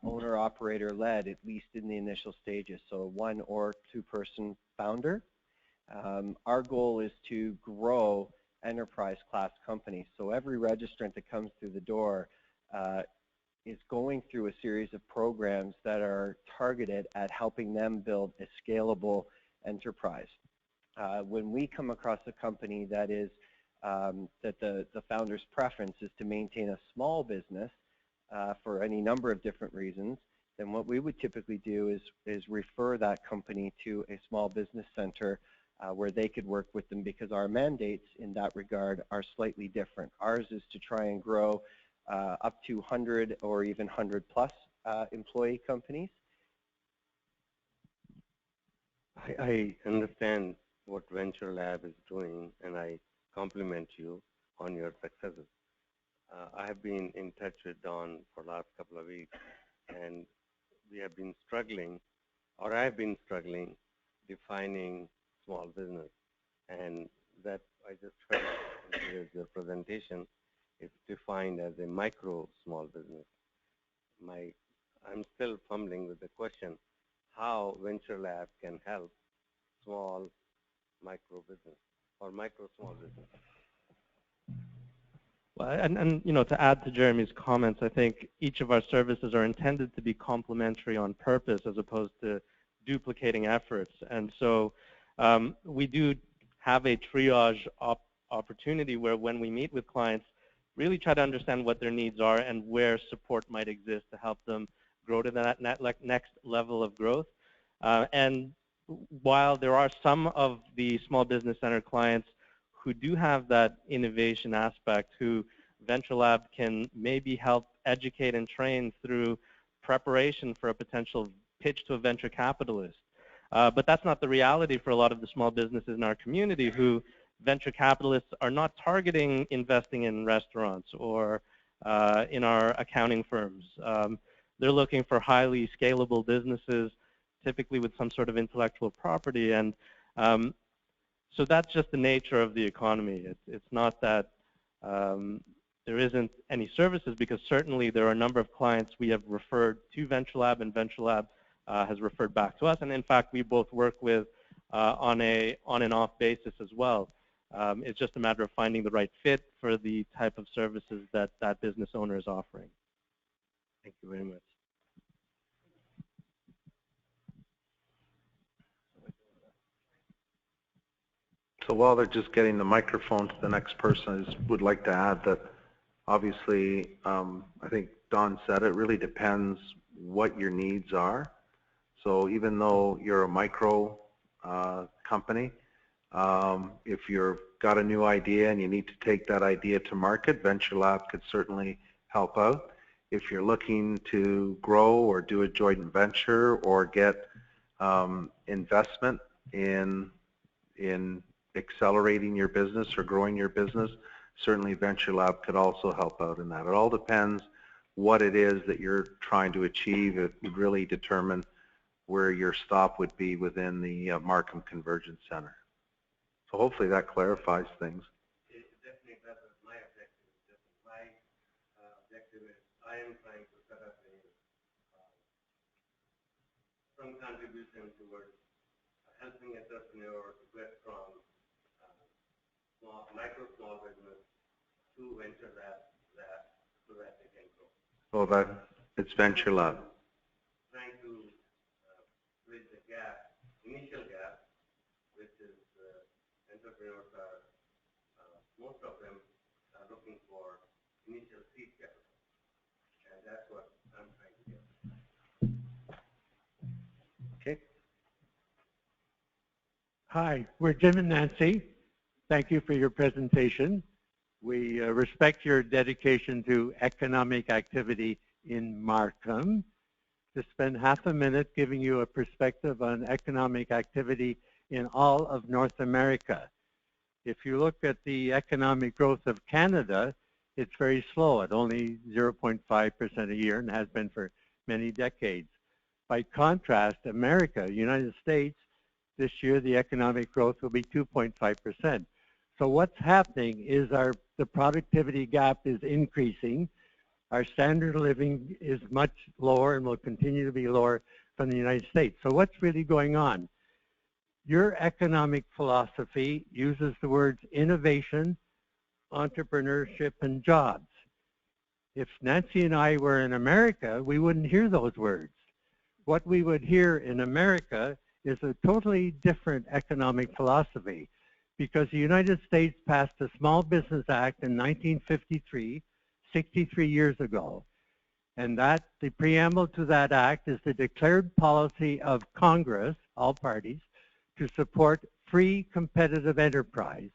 owner-operator-led, at least in the initial stages, so 1 or 2 person founder. Our goal is to grow enterprise-class companies. So every registrant that comes through the door is going through a series of programs that are targeted at helping them build a scalable enterprise. When we come across a company that is that the founder's preference is to maintain a small business for any number of different reasons, then what we would typically do is refer that company to a small business center where they could work with them, because our mandates in that regard are slightly different. Ours is to try and grow up to 100 or even 100 plus employee companies. I understand what Venture Lab is doing, and I compliment you on your successes. I have been in touch with Don for the last couple of weeks, and we have been struggling, or I have been struggling, defining small business. And that I just heard in your presentation, it's defined as a micro small business. I'm still fumbling with the question, how Venture Lab can help small micro business or micro small business. Well, and you know, to add to Jeremy's comments, I think each of our services are intended to be complementary on purpose as opposed to duplicating efforts. And so we do have a triage opportunity where when we meet with clients, really try to understand what their needs are and where support might exist to help them grow to that next level of growth. And while there are some of the small business center clients who do have that innovation aspect, who Venture Lab can maybe help educate and train through preparation for a potential pitch to a venture capitalist. But that's not the reality for a lot of the small businesses in our community who venture capitalists are not targeting investing in restaurants or in our accounting firms. They're looking for highly scalable businesses, typically with some sort of intellectual property. And so that's just the nature of the economy. It's not that there isn't any services, because certainly there are a number of clients we have referred to Venture Lab, and Venture Lab has referred back to us. And in fact, we both work with on and off basis as well. It's just a matter of finding the right fit for the type of services that that business owner is offering. Thank you very much. So while they're just getting the microphone to the next person, I just would like to add that obviously, I think Don said it really depends what your needs are. So even though you're a micro company, if you've got a new idea and you need to take that idea to market, Venture Lab could certainly help out. If you're looking to grow or do a joint venture or get investment in accelerating your business or growing your business, certainly Venture Lab could also help out in that. It all depends what it is that you're trying to achieve. It would really determine where your stop would be within the Markham Convergence Center. So hopefully that clarifies things. It definitely does. My objective is different. My objective is I am trying to set up some contribution towards helping entrepreneurs to get from small business to Venture Lab so that they can grow. Oh, it's Venture Lab. Trying to bridge the gap, initial gap, which is entrepreneurs are, most of them are looking for initial seed capital. And that's what I'm trying to get. Okay. Hi, we're Jim and Nancy. Thank you for your presentation. We respect your dedication to economic activity in Markham. To spend half a minute giving you a perspective on economic activity in all of North America. If you look at the economic growth of Canada, it's very slow at only 0.5% a year and has been for many decades. By contrast, America, United States, this year the economic growth will be 2.5%. So what's happening is the productivity gap is increasing. Our standard of living is much lower and will continue to be lower from the United States. So what's really going on? Your economic philosophy uses the words innovation, entrepreneurship, and jobs. If Nancy and I were in America, we wouldn't hear those words. What we would hear in America is a totally different economic philosophy, because the United States passed the Small Business Act in 1953, 63 years ago. And the preamble to that act is the declared policy of Congress, all parties, to support free competitive enterprise.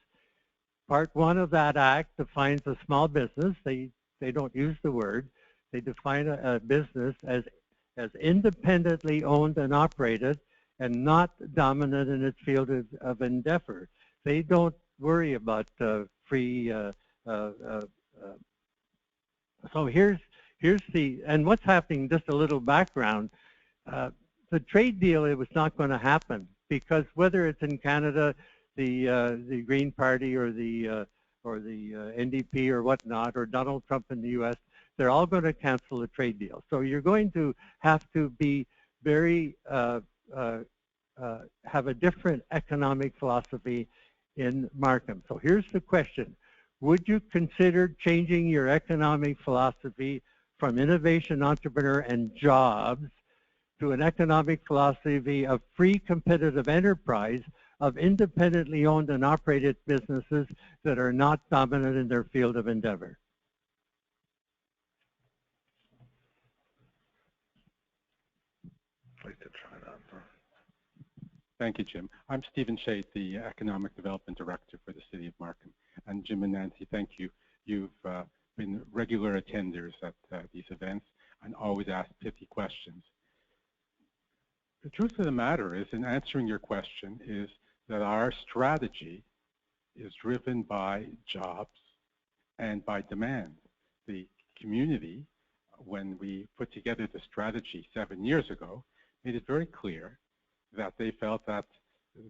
Part 1 of that act defines a small business. They don't use the word. They define a business as independently owned and operated and not dominant in its field of endeavor. They don't worry about free. So here's and what's happening. Just a little background. The trade deal, it was not going to happen because whether it's in Canada, the Green Party or the NDP or whatnot, or Donald Trump in the U.S., they're all going to cancel the trade deal. So you're going to have to be very have a different economic philosophy in Markham. So here's the question. Would you consider changing your economic philosophy from innovation, entrepreneur, and jobs to an economic philosophy of free competitive enterprise, of independently owned and operated businesses that are not dominant in their field of endeavor? I'd like to try that. Thank you, Jim. I'm Stephen Shade, the Economic Development Director for the City of Markham. And Jim and Nancy, thank you. You've been regular attenders at these events and always ask pithy questions. The truth of the matter is, in answering your question, is that our strategy is driven by jobs and by demand. The community, when we put together the strategy 7 years ago, made it very clear that they felt that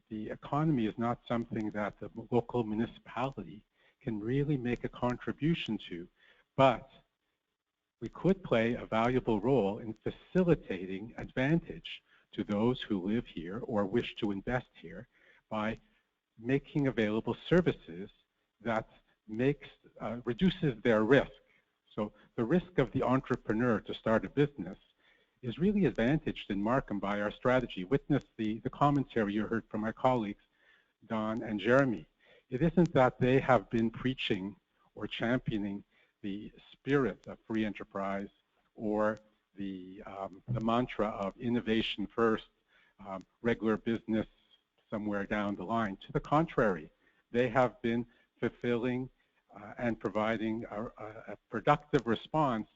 the economy is not something that the local municipality can really make a contribution to, but we could play a valuable role in facilitating advantage to those who live here or wish to invest here by making available services that reduces their risk. So the risk of the entrepreneur to start a business is really advantaged in Markham by our strategy. Witness the commentary you heard from my colleagues, Don and Jeremy. it isn't that they have been preaching or championing the spirit of free enterprise or the mantra of innovation first, regular business somewhere down the line. To the contrary, they have been fulfilling and providing a productive response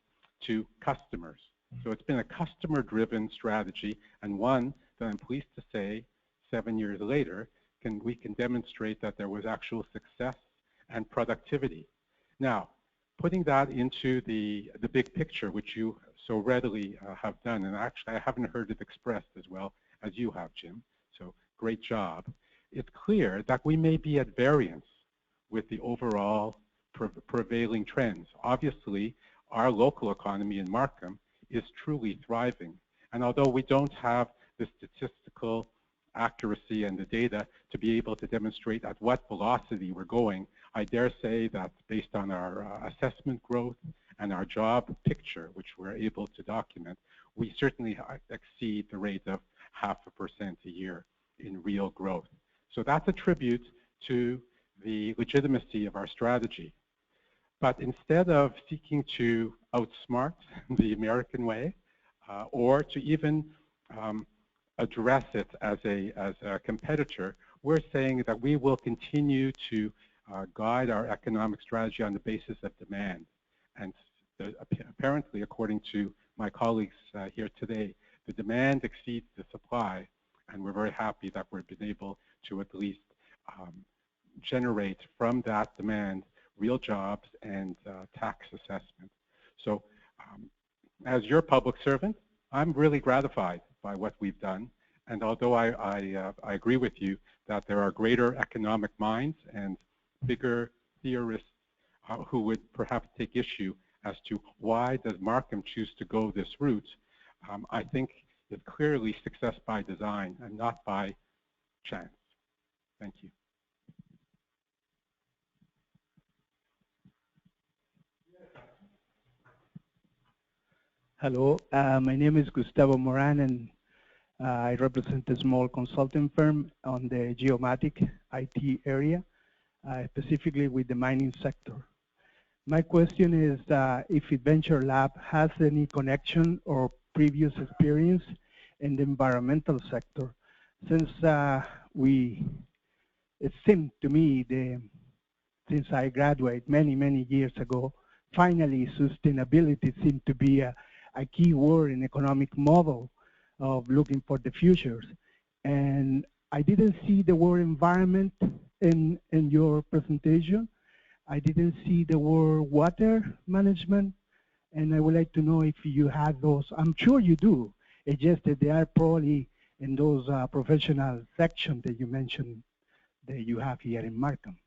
to customers. So it's been a customer-driven strategy, and one that I'm pleased to say 7 years later, we can demonstrate that there was actual success and productivity. Now, putting that into the big picture, which you so readily have done, and actually I haven't heard it expressed as well as you have, Jim, so great job. It's clear that we may be at variance with the overall prevailing trends. Obviously, our local economy in Markham is truly thriving. And although we don't have the statistical accuracy and the data to be able to demonstrate at what velocity we're going, I dare say that based on our assessment growth and our job picture, which we're able to document, we certainly exceed the rate of 0.5% a year in real growth. So that's a tribute to the legitimacy of our strategy. But instead of seeking to outsmart the American way or to even address it as a competitor, we're saying that we will continue to guide our economic strategy on the basis of demand. And apparently, according to my colleagues here today, the demand exceeds the supply, and we're very happy that we've been able to at least generate from that demand real jobs and tax assessment. So as your public servant, I'm really gratified by what we've done. And although I agree with you that there are greater economic minds and bigger theorists who would perhaps take issue as to why does Markham choose to go this route, I think it's clearly success by design and not by chance. Thank you. Hello, my name is Gustavo Moran, and I represent a small consulting firm on the geomatic IT area, specifically with the mining sector. My question is if Adventure Lab has any connection or previous experience in the environmental sector, since it seemed to me since I graduated many years ago, finally sustainability seemed to be a key word in economic model of looking for the futures. And I didn't see the word environment in your presentation. I didn't see the word water management. And I would like to know if you have those. I'm sure you do. It's just that they are probably in those professional sections that you mentioned that you have here in Markham.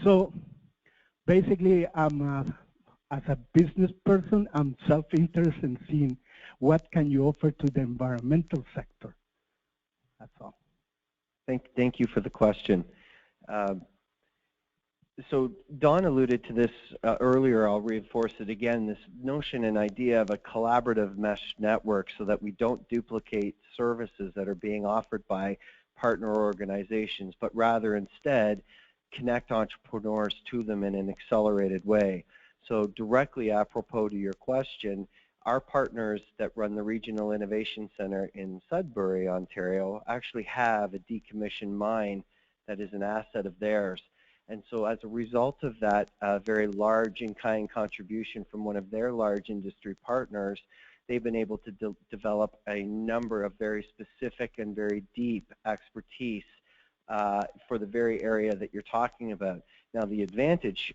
So basically, as a business person, I'm self-interested in seeing what can you offer to the environmental sector. That's all. Thank you for the question. So Don alluded to this earlier. I'll reinforce it again, this notion and idea of a collaborative mesh network so that we don't duplicate services that are being offered by partner organizations, but rather instead connect entrepreneurs to them in an accelerated way. So directly apropos to your question, our partners that run the Regional Innovation Center in Sudbury, Ontario, actually have a decommissioned mine that is an asset of theirs. And so as a result of that very large in-kind contribution from one of their large industry partners, they've been able to develop a number of very specific and very deep expertise for the very area that you're talking about. Now, the advantage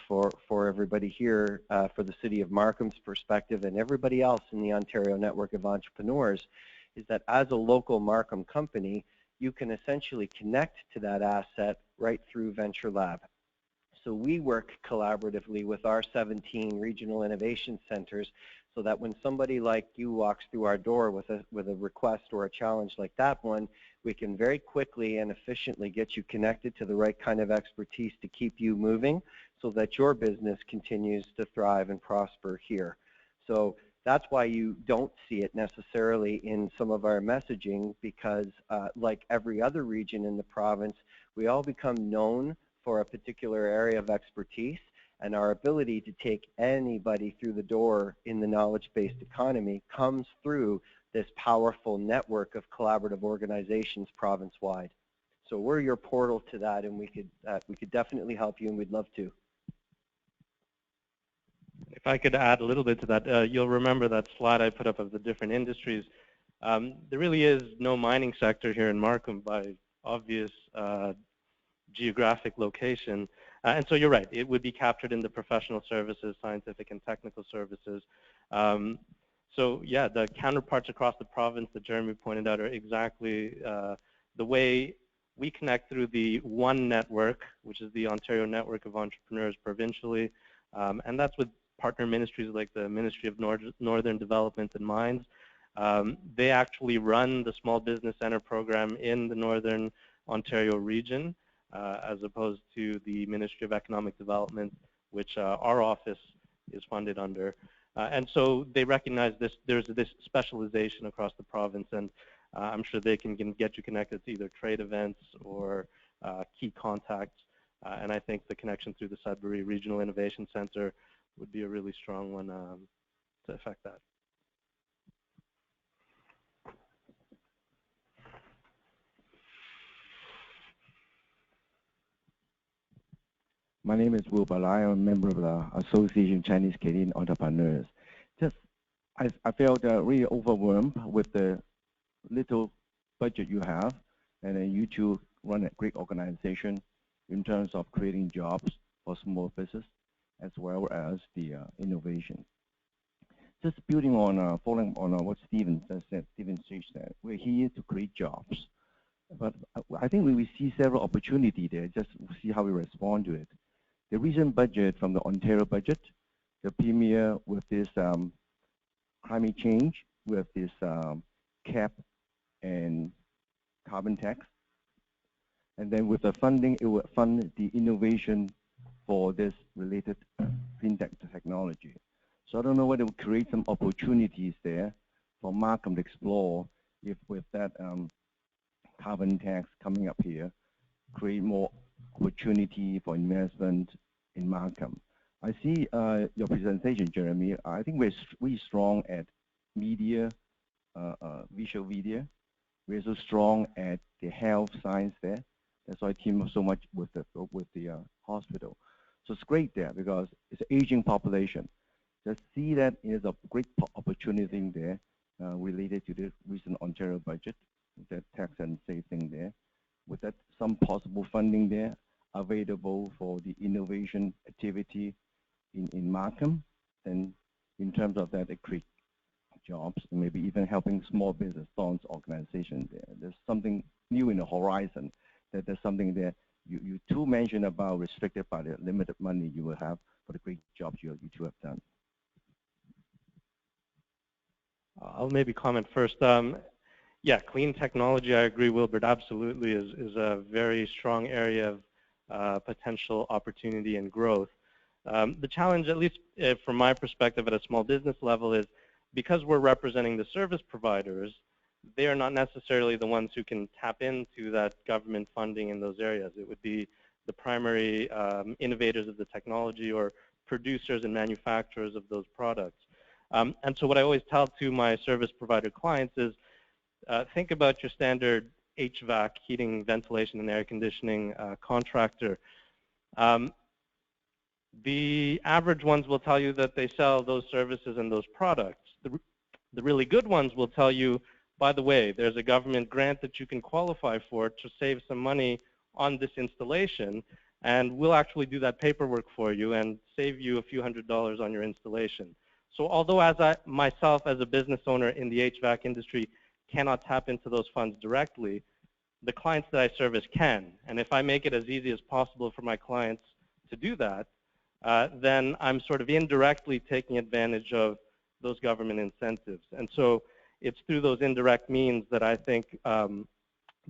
for everybody here, for the City of Markham's perspective and everybody else in the Ontario Network of Entrepreneurs, is that as a local Markham company, you can essentially connect to that asset right through Venture Lab. So we work collaboratively with our 17 regional innovation centers so that when somebody like you walks through our door with a request or a challenge like that one, we can very quickly and efficiently get you connected to the right kind of expertise to keep you moving so that your business continues to thrive and prosper here. So that's why you don't see it necessarily in some of our messaging, because like every other region in the province, We all become known for a particular area of expertise, and our ability to take anybody through the door in the knowledge-based economy comes through this powerful network of collaborative organizations province-wide. So we're your portal to that, and we could definitely help you, and we'd love to. If I could add a little bit to that, you'll remember that slide I put up of the different industries. There really is no mining sector here in Markham by obvious geographic location. And so you're right, it would be captured in the professional services, scientific and technical services. So yeah, the counterparts across the province that Jeremy pointed out are exactly the way we connect through the one network, which is the Ontario Network of Entrepreneurs provincially. And that's with partner ministries like the Ministry of Northern Development and Mines. They actually run the Small Business Center program in the Northern Ontario region, as opposed to the Ministry of Economic Development, which our office is funded under. And so they recognize there's this specialization across the province, and I'm sure they can get you connected to either trade events or key contacts. And I think the connection through the Sudbury Regional Innovation Center would be a really strong one to affect that. My name is Wu Balai. I'm a member of the Association of Chinese Canadian Entrepreneurs. I felt really overwhelmed with the little budget you have, and then you two run a great organization in terms of creating jobs for small business as well as the innovation. Just building on, following on what Stephen said, we're here to create jobs. But I think we see several opportunities there, just see how we respond to it. The recent budget from the Ontario budget, the premier with this climate change, with this cap and carbon tax, and then with the funding, it will fund the innovation for this related fintech technology. So I don't know whether it will create some opportunities there for Markham to explore if with that carbon tax coming up here, create more opportunity for investment in Markham. I see your presentation, Jeremy. I think we're really strong at media, visual media. We're so strong at the health science there. That's why I team up so much with the hospital. So it's great there because it's an aging population. Just see that is a great opportunity there related to the recent Ontario budget, that tax and save thing there. With that, some possible funding there available for the innovation activity in Markham, and in terms of that, it creates jobs, and maybe even helping small business funds organization there. There's something new in the horizon. That there's something there. You two mentioned about restricted by the limited money you will have for the great jobs you two have done. I'll maybe comment first. Yeah, clean technology, I agree, Wilbert, absolutely is a very strong area of potential opportunity and growth. The challenge, at least from my perspective at a small business level, is because we're representing the service providers, they are not necessarily the ones who can tap into that government funding in those areas. It would be the primary innovators of the technology or producers and manufacturers of those products. And so what I always tell to my service provider clients is think about your standard HVAC, heating, ventilation, and air conditioning contractor. The average ones will tell you that they sell those services and those products. The really good ones will tell you, by the way, there's a government grant that you can qualify for to save some money on this installation, and we'll actually do that paperwork for you and save you a few $100s on your installation. So although myself as a business owner in the HVAC industry cannot tap into those funds directly, the clients that I service can. And if I make it as easy as possible for my clients to do that, then I'm sort of indirectly taking advantage of those government incentives. And so it's through those indirect means that I think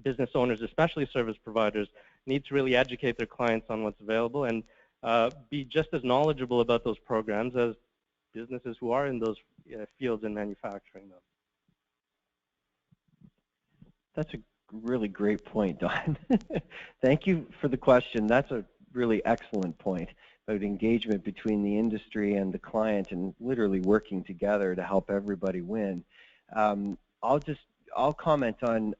business owners, especially service providers, need to really educate their clients on what's available and be just as knowledgeable about those programs as businesses who are in those fields and manufacturing them. That's a really great point, Don. Thank you for the question. That's a really excellent point about engagement between the industry and the client and literally working together to help everybody win. I'll comment on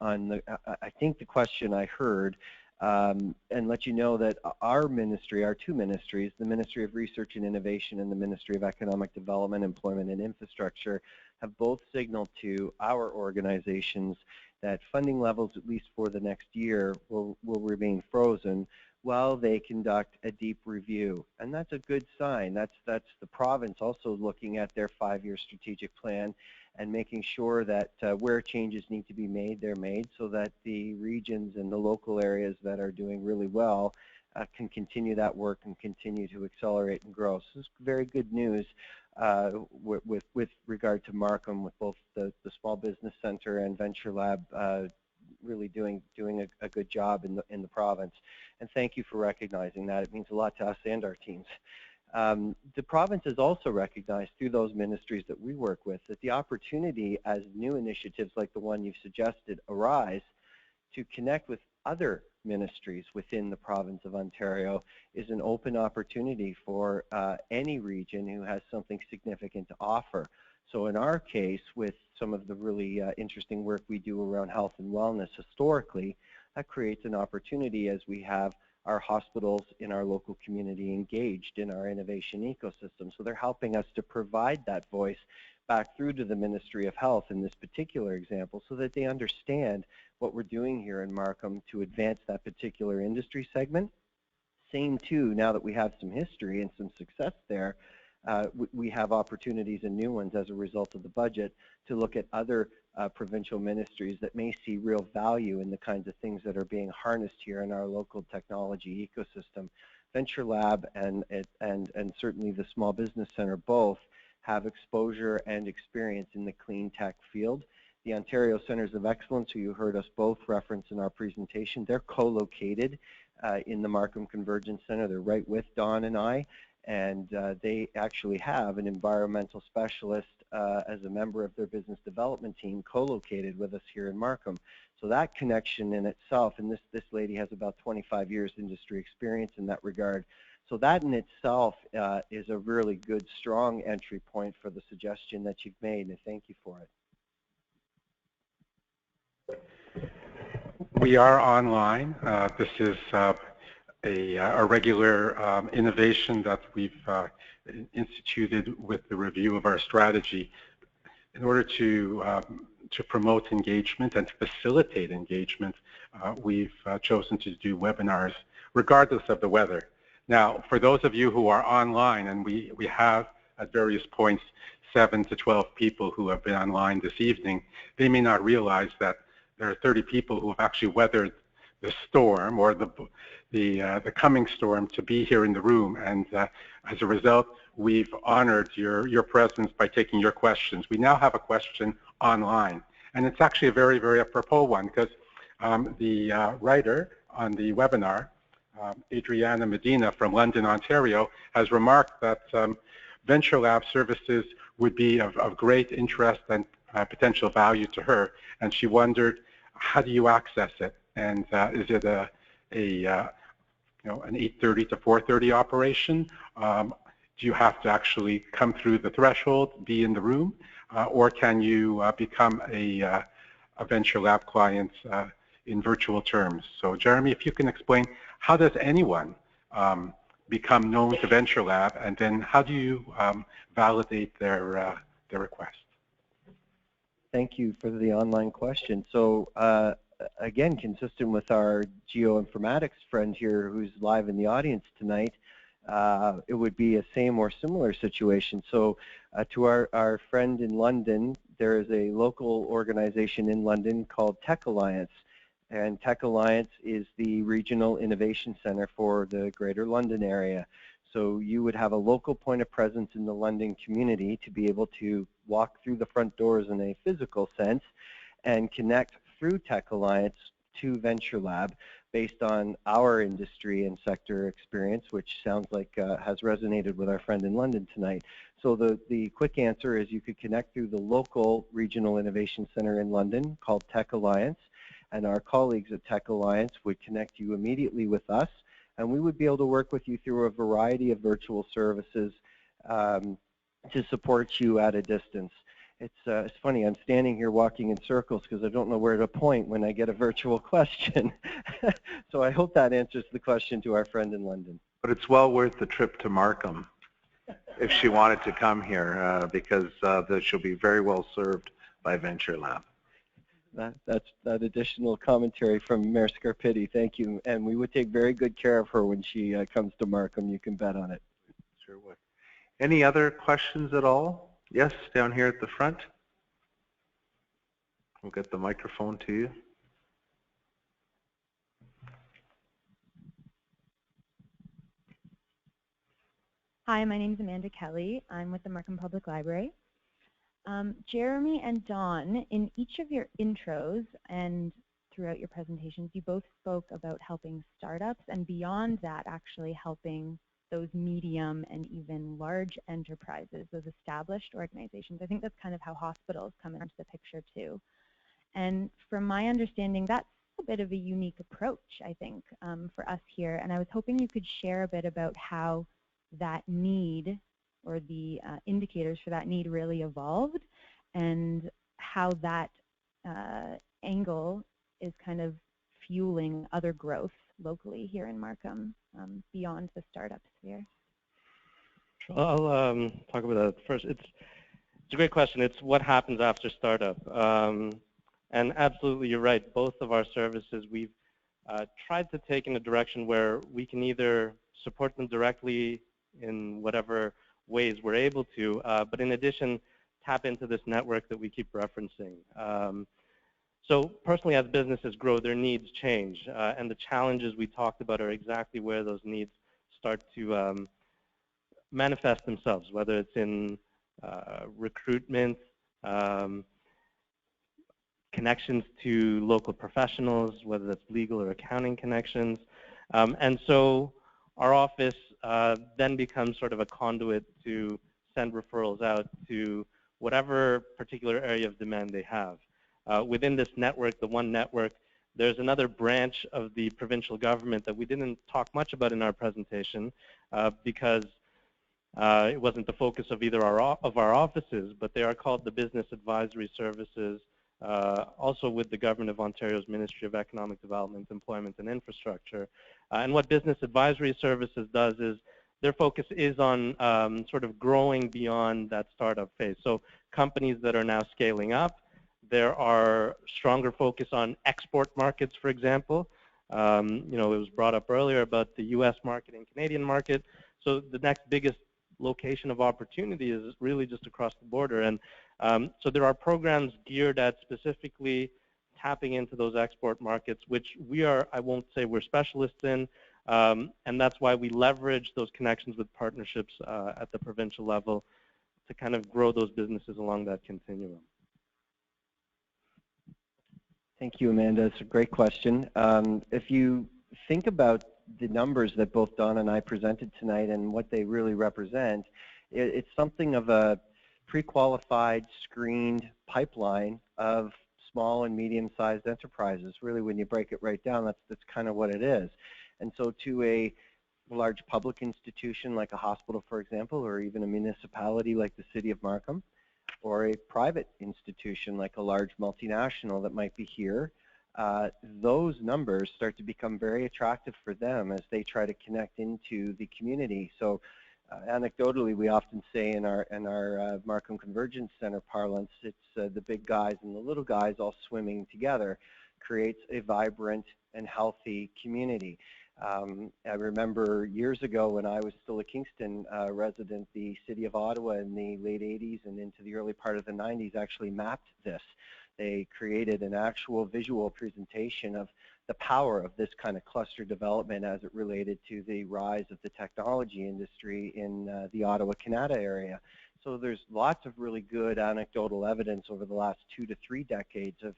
I think the question I heard and let you know that our ministry, our two ministries, the Ministry of Research and Innovation and the Ministry of Economic Development, Employment and Infrastructure, have both signaled to our organizations that funding levels, at least for the next year, will remain frozen while they conduct a deep review. And that's a good sign. That's the province also looking at their 5-year strategic plan and making sure that where changes need to be made, they're made so that the regions and the local areas that are doing really well can continue that work and continue to accelerate and grow. So this is very good news with regard to Markham, with both the Small Business Center and Venture Lab really doing a good job in the province. And thank you for recognizing that. It means a lot to us and our teams. The province has also recognized through those ministries that we work with that the opportunity as new initiatives like the one you've suggested arise to connect with other ministries within the province of Ontario is an open opportunity for any region who has something significant to offer. So in our case, with some of the really interesting work we do around health and wellness historically, that creates an opportunity as we have our hospitals in our local community engaged in our innovation ecosystem. So they're helping us to provide that voice back through to the Ministry of Health in this particular example so that they understand what we're doing here in Markham to advance that particular industry segment. Same too, now that we have some history and some success there, we have opportunities and new ones as a result of the budget to look at other provincial ministries that may see real value in the kinds of things that are being harnessed here in our local technology ecosystem. Venture Lab and certainly the Small Business Center both have exposure and experience in the clean tech field. The Ontario Centres of Excellence, who you heard us both reference in our presentation, they're co-located in the Markham Convergence Center. They're right with Don and I, and they actually have an environmental specialist as a member of their business development team co-located with us here in Markham. So that connection in itself, and this lady has about 25 years industry experience in that regard. So that in itself is a really good, strong entry point for the suggestion that you've made, and thank you for it. We are online. This is a regular innovation that we've instituted with the review of our strategy in order to promote engagement and to facilitate engagement. We've chosen to do webinars regardless of the weather. Now, for those of you who are online, and we have at various points 7 to 12 people who have been online this evening, they may not realize that there are 30 people who have actually weathered the storm or the coming storm to be here in the room, and as a result, we've honored your presence by taking your questions. We now have a question online, and it's actually a very, very apropos one, because the writer on the webinar, Adriana Medina from London, Ontario, has remarked that Venture Lab services would be of great interest and potential value to her, and she wondered, how do you access it? And is it an 8:30 to 4:30 operation? Do you have to actually come through the threshold, be in the room, or can you become a Venture Lab client in virtual terms? So Jeremy, if you can explain, how does anyone become known to Venture Lab, and then how do you validate their request? Thank you for the online question. So again, consistent with our geoinformatics friend here who's live in the audience tonight, it would be a same or similar situation. So to our friend in London, there is a local organization in London called Tech Alliance. And Tech Alliance is the regional innovation center for the Greater London area. So you would have a local point of presence in the London community to be able to walk through the front doors in a physical sense and connect through Tech Alliance to Venture Lab based on our industry and sector experience, which sounds like has resonated with our friend in London tonight. So the quick answer is you could connect through the local regional innovation center in London called Tech Alliance. and our colleagues at Tech Alliance would connect you immediately with us, and we would be able to work with you through a variety of virtual services to support you at a distance. It's funny, I'm standing here walking in circles because I don't know where to point when I get a virtual question. So I hope that answers the question to our friend in London. But it's well worth the trip to Markham if she wanted to come here, because she'll be very well served by Venture Lab. That's that additional commentary from Mayor Scarpitti. Thank you. And we would take very good care of her when she comes to Markham. You can bet on it. Sure would. Any other questions at all? Yes, down here at the front. We'll get the microphone to you. Hi, my name is Amanda Kelly. I'm with the Markham Public Library. Jeremy and Dawn, in each of your intros and throughout your presentations, you both spoke about helping startups, and beyond that, actually helping those medium and even large enterprises, those established organizations. I think that's kind of how hospitals come into the picture too. And from my understanding, that's a bit of a unique approach, I think, for us here. And I was hoping you could share a bit about how that need or the indicators for that need really evolved, and how that angle is kind of fueling other growth locally here in Markham beyond the startup sphere. I'll talk about that first. It's a great question. It's what happens after startup. And absolutely, you're right. Both of our services, we've tried to take in a direction where we can either support them directly in whatever ways we're able to, but in addition, tap into this network that we keep referencing. So personally, as businesses grow, their needs change, and the challenges we talked about are exactly where those needs start to manifest themselves, whether it's in recruitment, connections to local professionals, whether that's legal or accounting connections. And so our office then becomes sort of a conduit to send referrals out to whatever particular area of demand they have. Within this network, the One Network, there's another branch of the provincial government that we didn't talk much about in our presentation because it wasn't the focus of either of our offices, but they are called the Business Advisory Services, also with the Government of Ontario's Ministry of Economic Development, Employment and Infrastructure. And what Business Advisory Services does is their focus is on sort of growing beyond that startup phase. So companies that are now scaling up, there are stronger focus on export markets, for example. You know, it was brought up earlier about the US market and Canadian market. So the next biggest location of opportunity is really just across the border. And so there are programs geared at specifically tapping into those export markets, which we are, I won't say we're specialists in, and that's why we leverage those connections with partnerships at the provincial level to kind of grow those businesses along that continuum. Thank you, Amanda. It's a great question. If you think about the numbers that both Dawn and I presented tonight and what they really represent, it's something of a pre-qualified, screened pipeline of small and medium-sized enterprises. Really, when you break it right down, that's kind of what it is. And so to a large public institution like a hospital, for example, or even a municipality like the City of Markham, or a private institution like a large multinational that might be here, those numbers start to become very attractive for them as they try to connect into the community. So anecdotally, we often say in our Markham Convergence Center parlance, it's the big guys and the little guys all swimming together creates a vibrant and healthy community. I remember years ago when I was still a Kingston resident, the City of Ottawa in the late 80s and into the early part of the 90s actually mapped this. They created an actual visual presentation of the power of this kind of cluster development as it related to the rise of the technology industry in the Ottawa-Canada area. So there's lots of really good anecdotal evidence over the last 2 to 3 decades of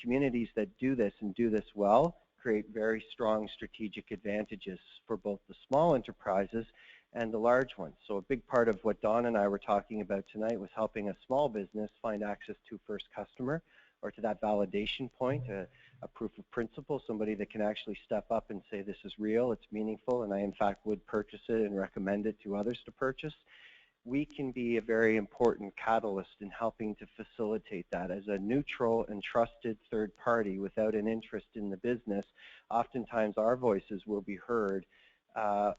communities that do this and do this well, create very strong strategic advantages for both the small enterprises and the large ones. So a big part of what Dawn and I were talking about tonight was helping a small business find access to first customer or to that validation point, a proof of principle, somebody that can actually step up and say this is real, it's meaningful, and I in fact would purchase it and recommend it to others to purchase, we can be a very important catalyst in helping to facilitate that. As a neutral and trusted third party without an interest in the business, oftentimes our voices will be heard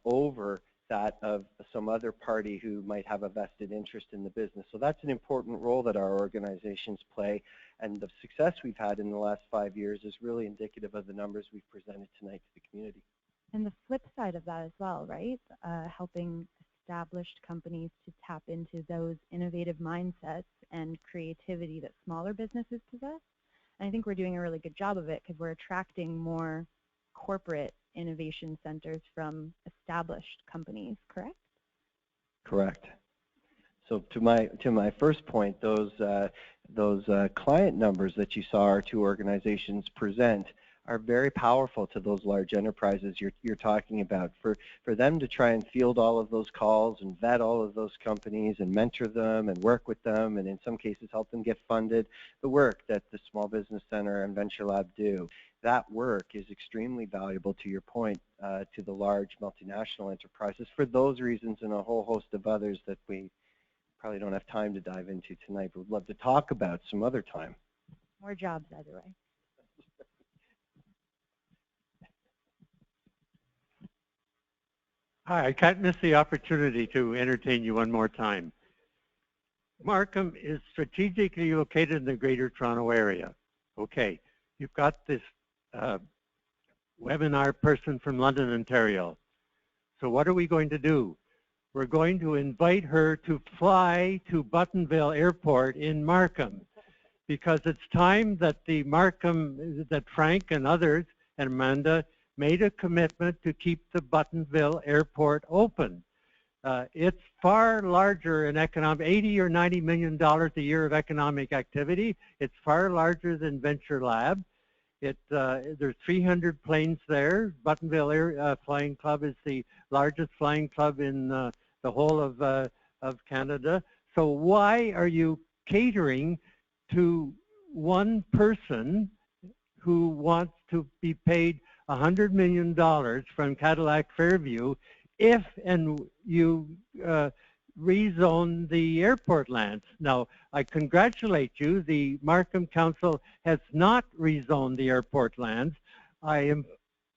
over that of some other party who might have a vested interest in the business. So that's an important role that our organizations play, and the success we've had in the last 5 years is really indicative of the numbers we've presented tonight to the community. And the flip side of that as well, right? Helping established companies to tap into those innovative mindsets and creativity that smaller businesses possess. And I think we're doing a really good job of it because we're attracting more corporate innovation centers from established companies, correct? Correct. So to my first point, those client numbers that you saw our two organizations present are very powerful to those large enterprises you're talking about. For them to try and field all of those calls and vet all of those companies and mentor them and work with them and in some cases help them get funded, the work that the Small Business Center and Venture Lab do, that work is extremely valuable, to your point, to the large multinational enterprises for those reasons and a whole host of others that we probably don't have time to dive into tonight, but would love to talk about some other time. More jobs either way. Hi, I can't miss the opportunity to entertain you one more time. Markham is strategically located in the Greater Toronto Area. Okay, you've got this webinar person from London, Ontario. So what are we going to do? We're going to invite her to fly to Buttonville Airport in Markham, because it's time that that Frank and others and Amanda made a commitment to keep the Buttonville Airport open. It's far larger in economic, $80 or $90 million a year of economic activity. It's far larger than Venture Lab. There's 300 planes there. Buttonville Air Flying Club is the largest flying club in the whole of Canada. So why are you catering to one person who wants to be paid $100 million from Cadillac Fairview if and you rezone the airport lands? Now, I congratulate you. The Markham Council has not rezoned the airport lands. I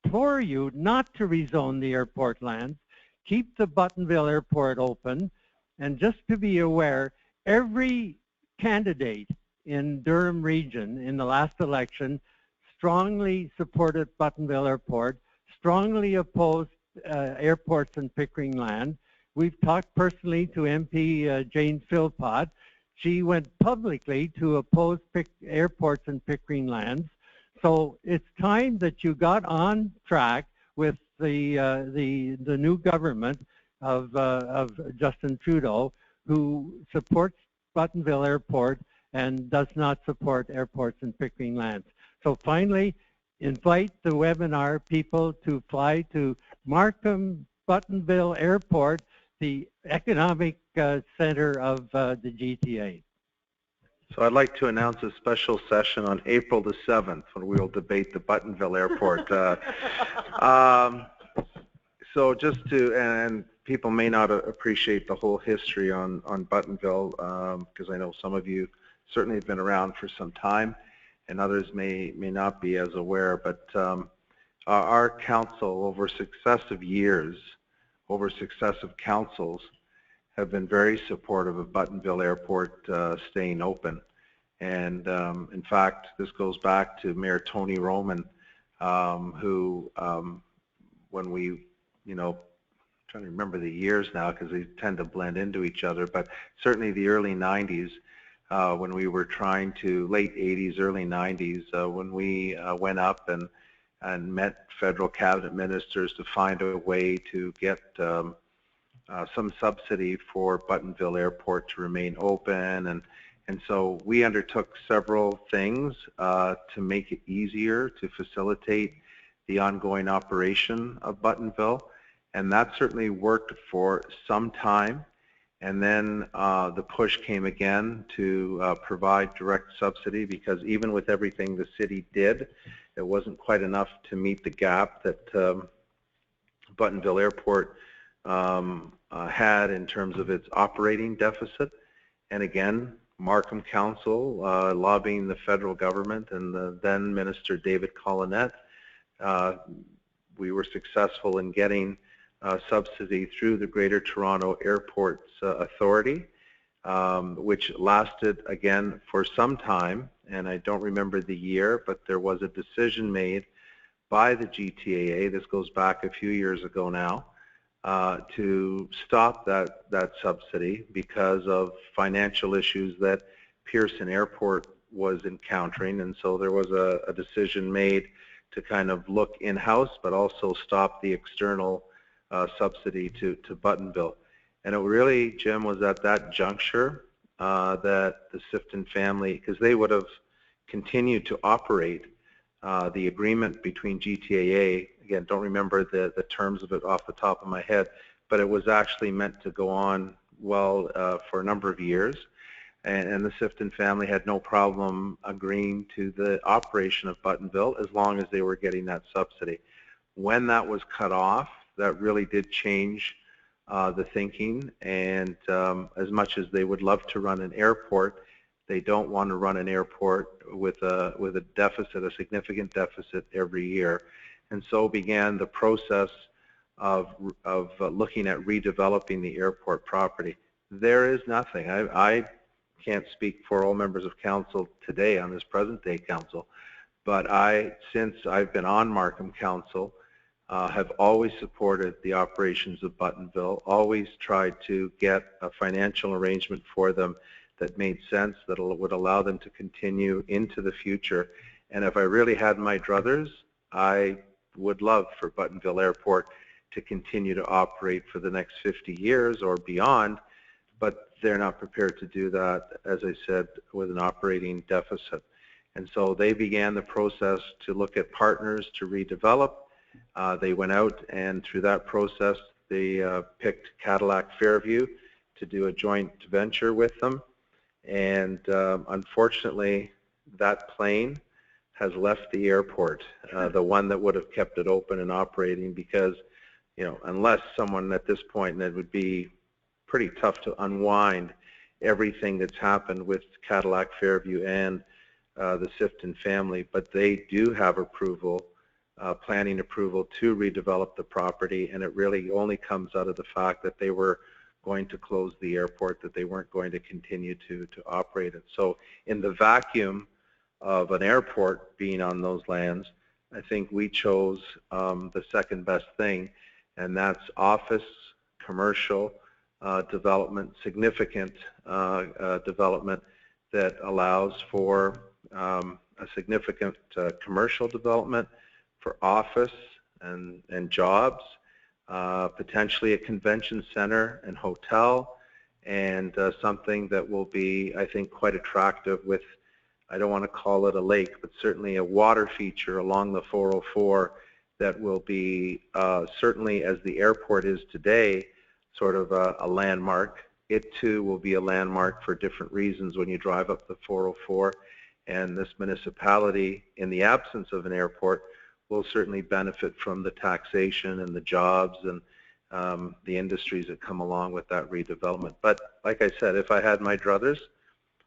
implore you not to rezone the airport lands. Keep the Buttonville Airport open. And just to be aware, every candidate in Durham region in the last election strongly supported Buttonville Airport, strongly opposed airports in Pickering Land. We've talked personally to MP Jane Philpott. She went publicly to oppose airports in Pickering Lands. So it's time that you got on track with the new government of Justin Trudeau, who supports Buttonville Airport and does not support airports in Pickering Lands. So finally, invite the webinar people to fly to Markham Buttonville Airport, the economic center of the GTA. So I'd like to announce a special session on April the 7th when we will debate the Buttonville Airport. So just to, and people may not appreciate the whole history on Buttonville, because I know some of you certainly have been around for some time, and others may not be as aware, but our council over successive years, over successive councils, have been very supportive of Buttonville Airport staying open. And in fact, this goes back to Mayor Tony Roman, who, when we, I'm trying to remember the years now because they tend to blend into each other, but certainly the early 90s, when we were trying to, late 80s, early 90s, when we went up and met federal cabinet ministers to find a way to get some subsidy for Buttonville Airport to remain open, and so we undertook several things to make it easier to facilitate the ongoing operation of Buttonville, and that certainly worked for some time. And then the push came again to provide direct subsidy, because even with everything the city did, it wasn't quite enough to meet the gap that Buttonville Airport had in terms of its operating deficit. And again, Markham Council, lobbying the federal government and the then Minister David Collinette, we were successful in getting subsidy through the Greater Toronto Airports Authority, which lasted again for some time, and I don't remember the year, but there was a decision made by the GTAA, this goes back a few years ago now, to stop that subsidy because of financial issues that Pearson Airport was encountering. And so there was a decision made to kind of look in-house, but also stop the external subsidy to Buttonville. And it really, Jim, was at that juncture that the Sifton family, because they would have continued to operate the agreement between GTAA, again, don't remember the terms of it off the top of my head, but it was actually meant to go on well for a number of years. And the Sifton family had no problem agreeing to the operation of Buttonville as long as they were getting that subsidy. When that was cut off, that really did change the thinking, and as much as they would love to run an airport, they don't want to run an airport with a deficit, a significant deficit every year. And so began the process of looking at redeveloping the airport property. There is nothing. I can't speak for all members of council today on this present day council, but since I've been on Markham Council, have always supported the operations of Buttonville, always tried to get a financial arrangement for them that made sense, that would allow them to continue into the future. And if I really had my druthers, I would love for Buttonville Airport to continue to operate for the next 50 years or beyond, but they're not prepared to do that, as I said, with an operating deficit. And so they began the process to look at partners to redevelop. They went out, and through that process, they picked Cadillac Fairview to do a joint venture with them. And unfortunately, that plane has left the airport, the one that would have kept it open and operating, because, you know, unless someone at this point, and it would be pretty tough to unwind everything that's happened with Cadillac Fairview and the Sifton family, but they do have approval, planning approval to redevelop the property, and it really only comes out of the fact that they were going to close the airport, that they weren't going to continue to operate it. So in the vacuum of an airport being on those lands, I think we chose the second best thing, and that's office, commercial development, significant development that allows for a significant commercial development, for office and jobs, potentially a convention center and hotel, and something that will be, I think, quite attractive with, I don't want to call it a lake, but certainly a water feature along the 404 that will be certainly, as the airport is today, sort of a landmark. It too will be a landmark for different reasons when you drive up the 404, and this municipality, in the absence of an airport, will certainly benefit from the taxation and the jobs and the industries that come along with that redevelopment. But like I said, if I had my druthers,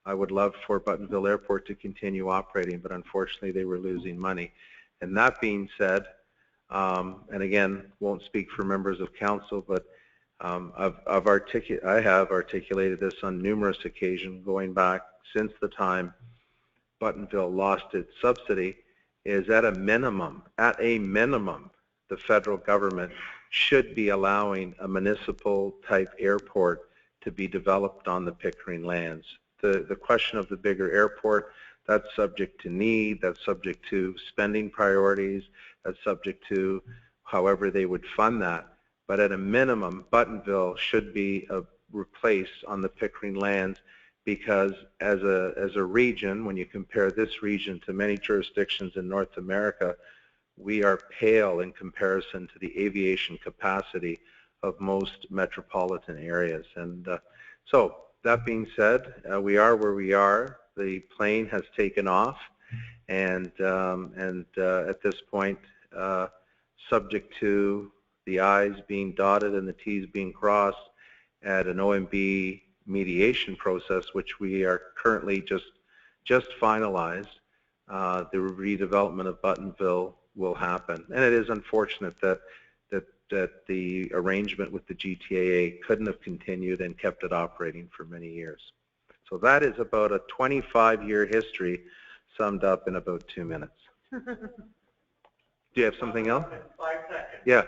I would love for Buttonville Airport to continue operating, but unfortunately they were losing money. And that being said, and again, won't speak for members of council, but I have articulated this on numerous occasions going back since the time Buttonville lost its subsidy, is at a minimum, the federal government should be allowing a municipal type airport to be developed on the Pickering lands. The question of the bigger airport, that's subject to need, that's subject to spending priorities, that's subject to however they would fund that. But at a minimum, Buttonville should be replaced on the Pickering lands, because as a region, when you compare this region to many jurisdictions in North America, we are pale in comparison to the aviation capacity most metropolitan areas. And so that being said, we are where we are. The plane has taken off, and at this point, subject to the I's being dotted and the T's being crossed at an OMB mediation process, which we are currently just finalized, the redevelopment of Buttonville will happen. And it is unfortunate that the arrangement with the GTAA couldn't have continued and kept it operating for many years. So that is about a 25-year history summed up in about 2 minutes. Do you have something else? 5 seconds. Yeah.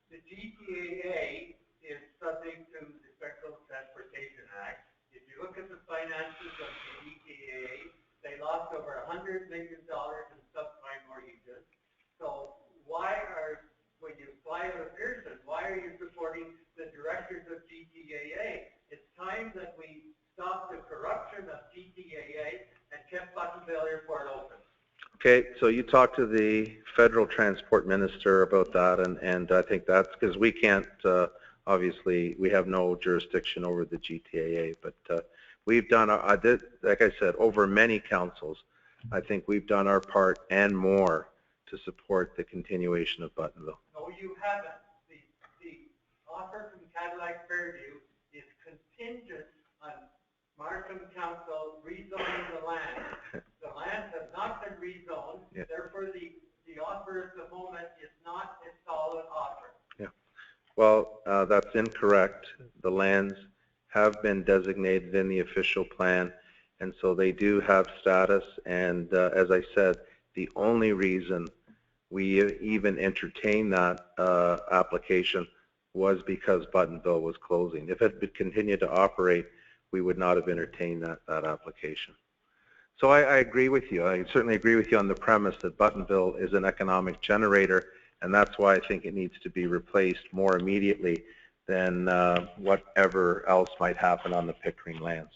The GTAA is subject to the Federal Transportation Act. If you look at the finances of the GTAA, they lost over $100 million in subprime mortgages. So why when you fly with Pearson, why are you supporting the directors of GTAA? It's time that we stop the corruption of GTAA and kept Buttonville Airport open. Okay, so you talk to the federal transport minister about that, and I think that's because we can't, obviously, we have no jurisdiction over the GTAA, but we've done, like I said, over many councils, I think we've done our part and more to support the continuation of Buttonville. No, you haven't. The offer from Cadillac Fairview is contingent on Markham Council rezoning the land. The land has not been rezoned, yeah. Therefore the offer at the moment is not a solid offer. Yeah. Well, that's incorrect. The lands have been designated in the official plan, and so they do have status, and as I said, the only reason we even entertained that application was because Buttonville was closing. If it had continued to operate, we would not have entertained that application. So I agree with you. I certainly agree with you on the premise that Buttonville is an economic generator, and that's why I think it needs to be replaced more immediately than whatever else might happen on the Pickering lands.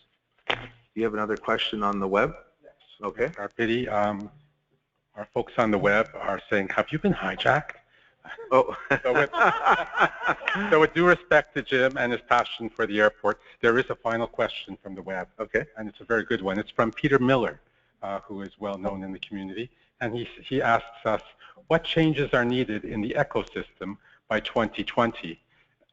Do you have another question on the web? Yes. Okay. Biddy, our folks on the web are saying, have you been hijacked? Oh. So with due respect to Jim and his passion for the airport, there is a final question from the web. Okay. And it's a very good one. It's from Peter Miller, who is well known in the community. And he asks us, what changes are needed in the ecosystem by 2020?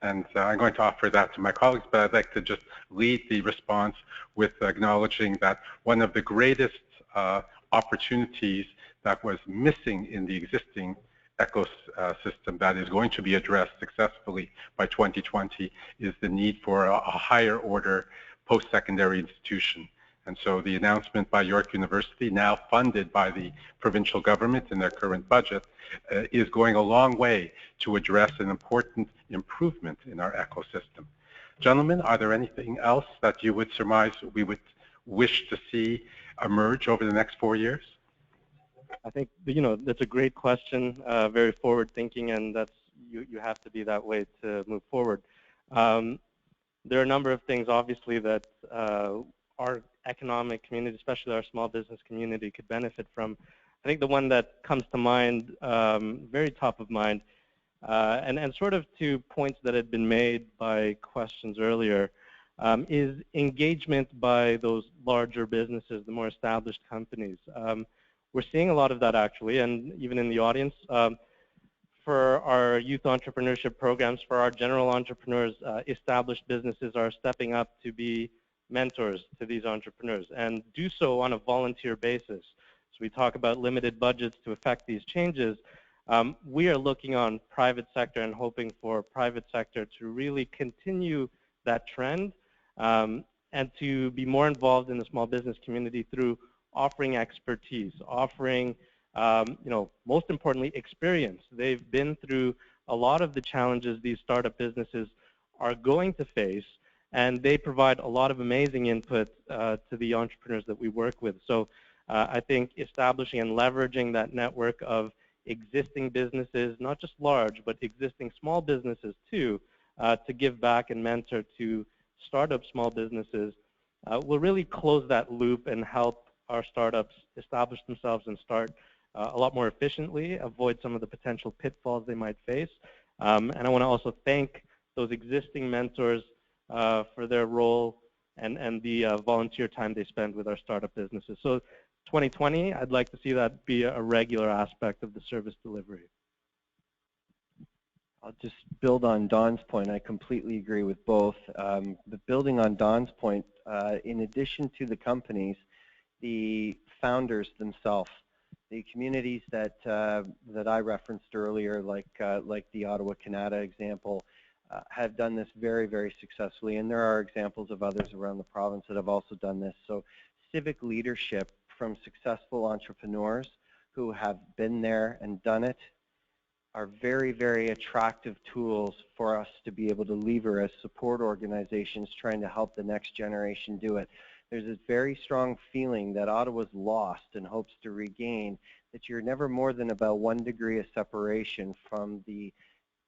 And I'm going to offer that to my colleagues, but I'd like to just lead the response with acknowledging that one of the greatest opportunities that was missing in the existing ecosystem that is going to be addressed successfully by 2020 is the need for a higher order post-secondary institution. And so the announcement by York University, now funded by the provincial government in their current budget, is going a long way to address an important improvement in our ecosystem. Gentlemen, are there anything else that you would surmise we would wish to see emerge over the next 4 years? I think, that's a great question, very forward-thinking, and that's you have to be that way to move forward. There are a number of things, obviously, that our economic community, especially our small business community, could benefit from. I think the one that comes to mind, very top of mind, and sort of to points that had been made by questions earlier, is engagement by those larger businesses, the more established companies. We're seeing a lot of that, actually, and even in the audience. For our youth entrepreneurship programs, for our general entrepreneurs, established businesses are stepping up to be mentors to these entrepreneurs and do so on a volunteer basis. So we talk about limited budgets to affect these changes. We are looking on private sector and hoping for private sector to really continue that trend and to be more involved in the small business community through offering expertise, offering, most importantly, experience. They've been through a lot of the challenges these startup businesses are going to face, and they provide a lot of amazing input to the entrepreneurs that we work with. So I think establishing and leveraging that network of existing businesses, not just large, but existing small businesses too, to give back and mentor to startup small businesses will really close that loop and help our startups establish themselves and start a lot more efficiently, avoid some of the potential pitfalls they might face. And I want to also thank those existing mentors for their role and the volunteer time they spend with our startup businesses. So 2020, I'd like to see that be a regular aspect of the service delivery. I'll just build on Don's point. I completely agree with both. But building on Don's point, in addition to the companies, the founders themselves, the communities that that I referenced earlier, like the Ottawa Canada example, have done this very, very successfully, and there are examples of others around the province that have also done this. So civic leadership from successful entrepreneurs who have been there and done it are very, very attractive tools for us to be able to lever as support organizations trying to help the next generation do it. There's this very strong feeling that Ottawa's lost and hopes to regain, that you're never more than about 1 degree of separation from the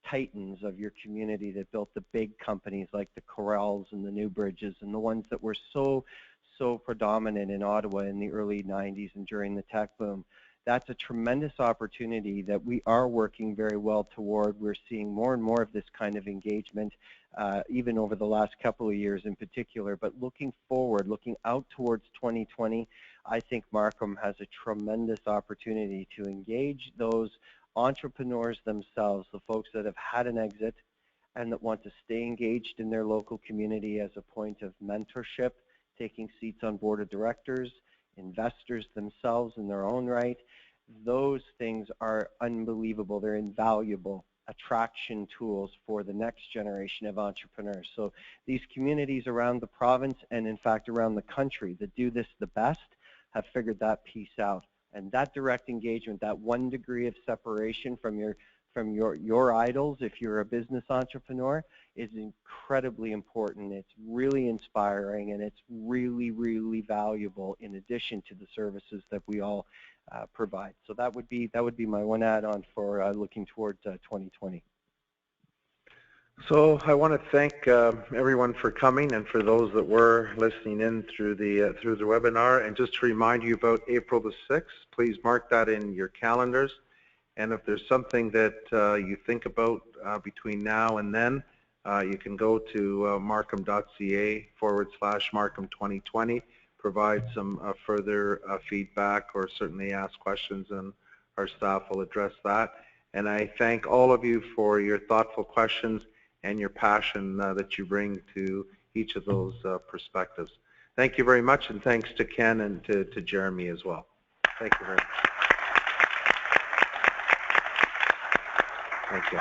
titans of your community that built the big companies like the Corrells and the Newbridges and the ones that were so predominant in Ottawa in the early 90s and during the tech boom. That's a tremendous opportunity that we are working very well toward. We're seeing more and more of this kind of engagement, even over the last couple of years in particular. But looking forward, looking out towards 2020, I think Markham has a tremendous opportunity to engage those entrepreneurs themselves, the folks that have had an exit and that want to stay engaged in their local community as a point of mentorship, taking seats on board of directors, investors themselves in their own right. Those things are unbelievable. They're invaluable attraction tools for the next generation of entrepreneurs. So these communities around the province and in fact around the country that do this the best have figured that piece out. And that direct engagement, that 1 degree of separation from your idols, if you're a business entrepreneur, is incredibly important. It's really inspiring, and it's really, really valuable in addition to the services that we all provide. So that would be my one add-on for looking toward 2020. So I want to thank everyone for coming, and for those that were listening in through the webinar. And just to remind you about April the 6th, please mark that in your calendars. And if there's something that you think about between now and then, you can go to markham.ca/Markham 2020, provide some further feedback, or certainly ask questions, and our staff will address that. And I thank all of you for your thoughtful questions and your passion that you bring to each of those perspectives. Thank you very much, and thanks to Ken and to Jeremy as well. Thank you very much. Thank you.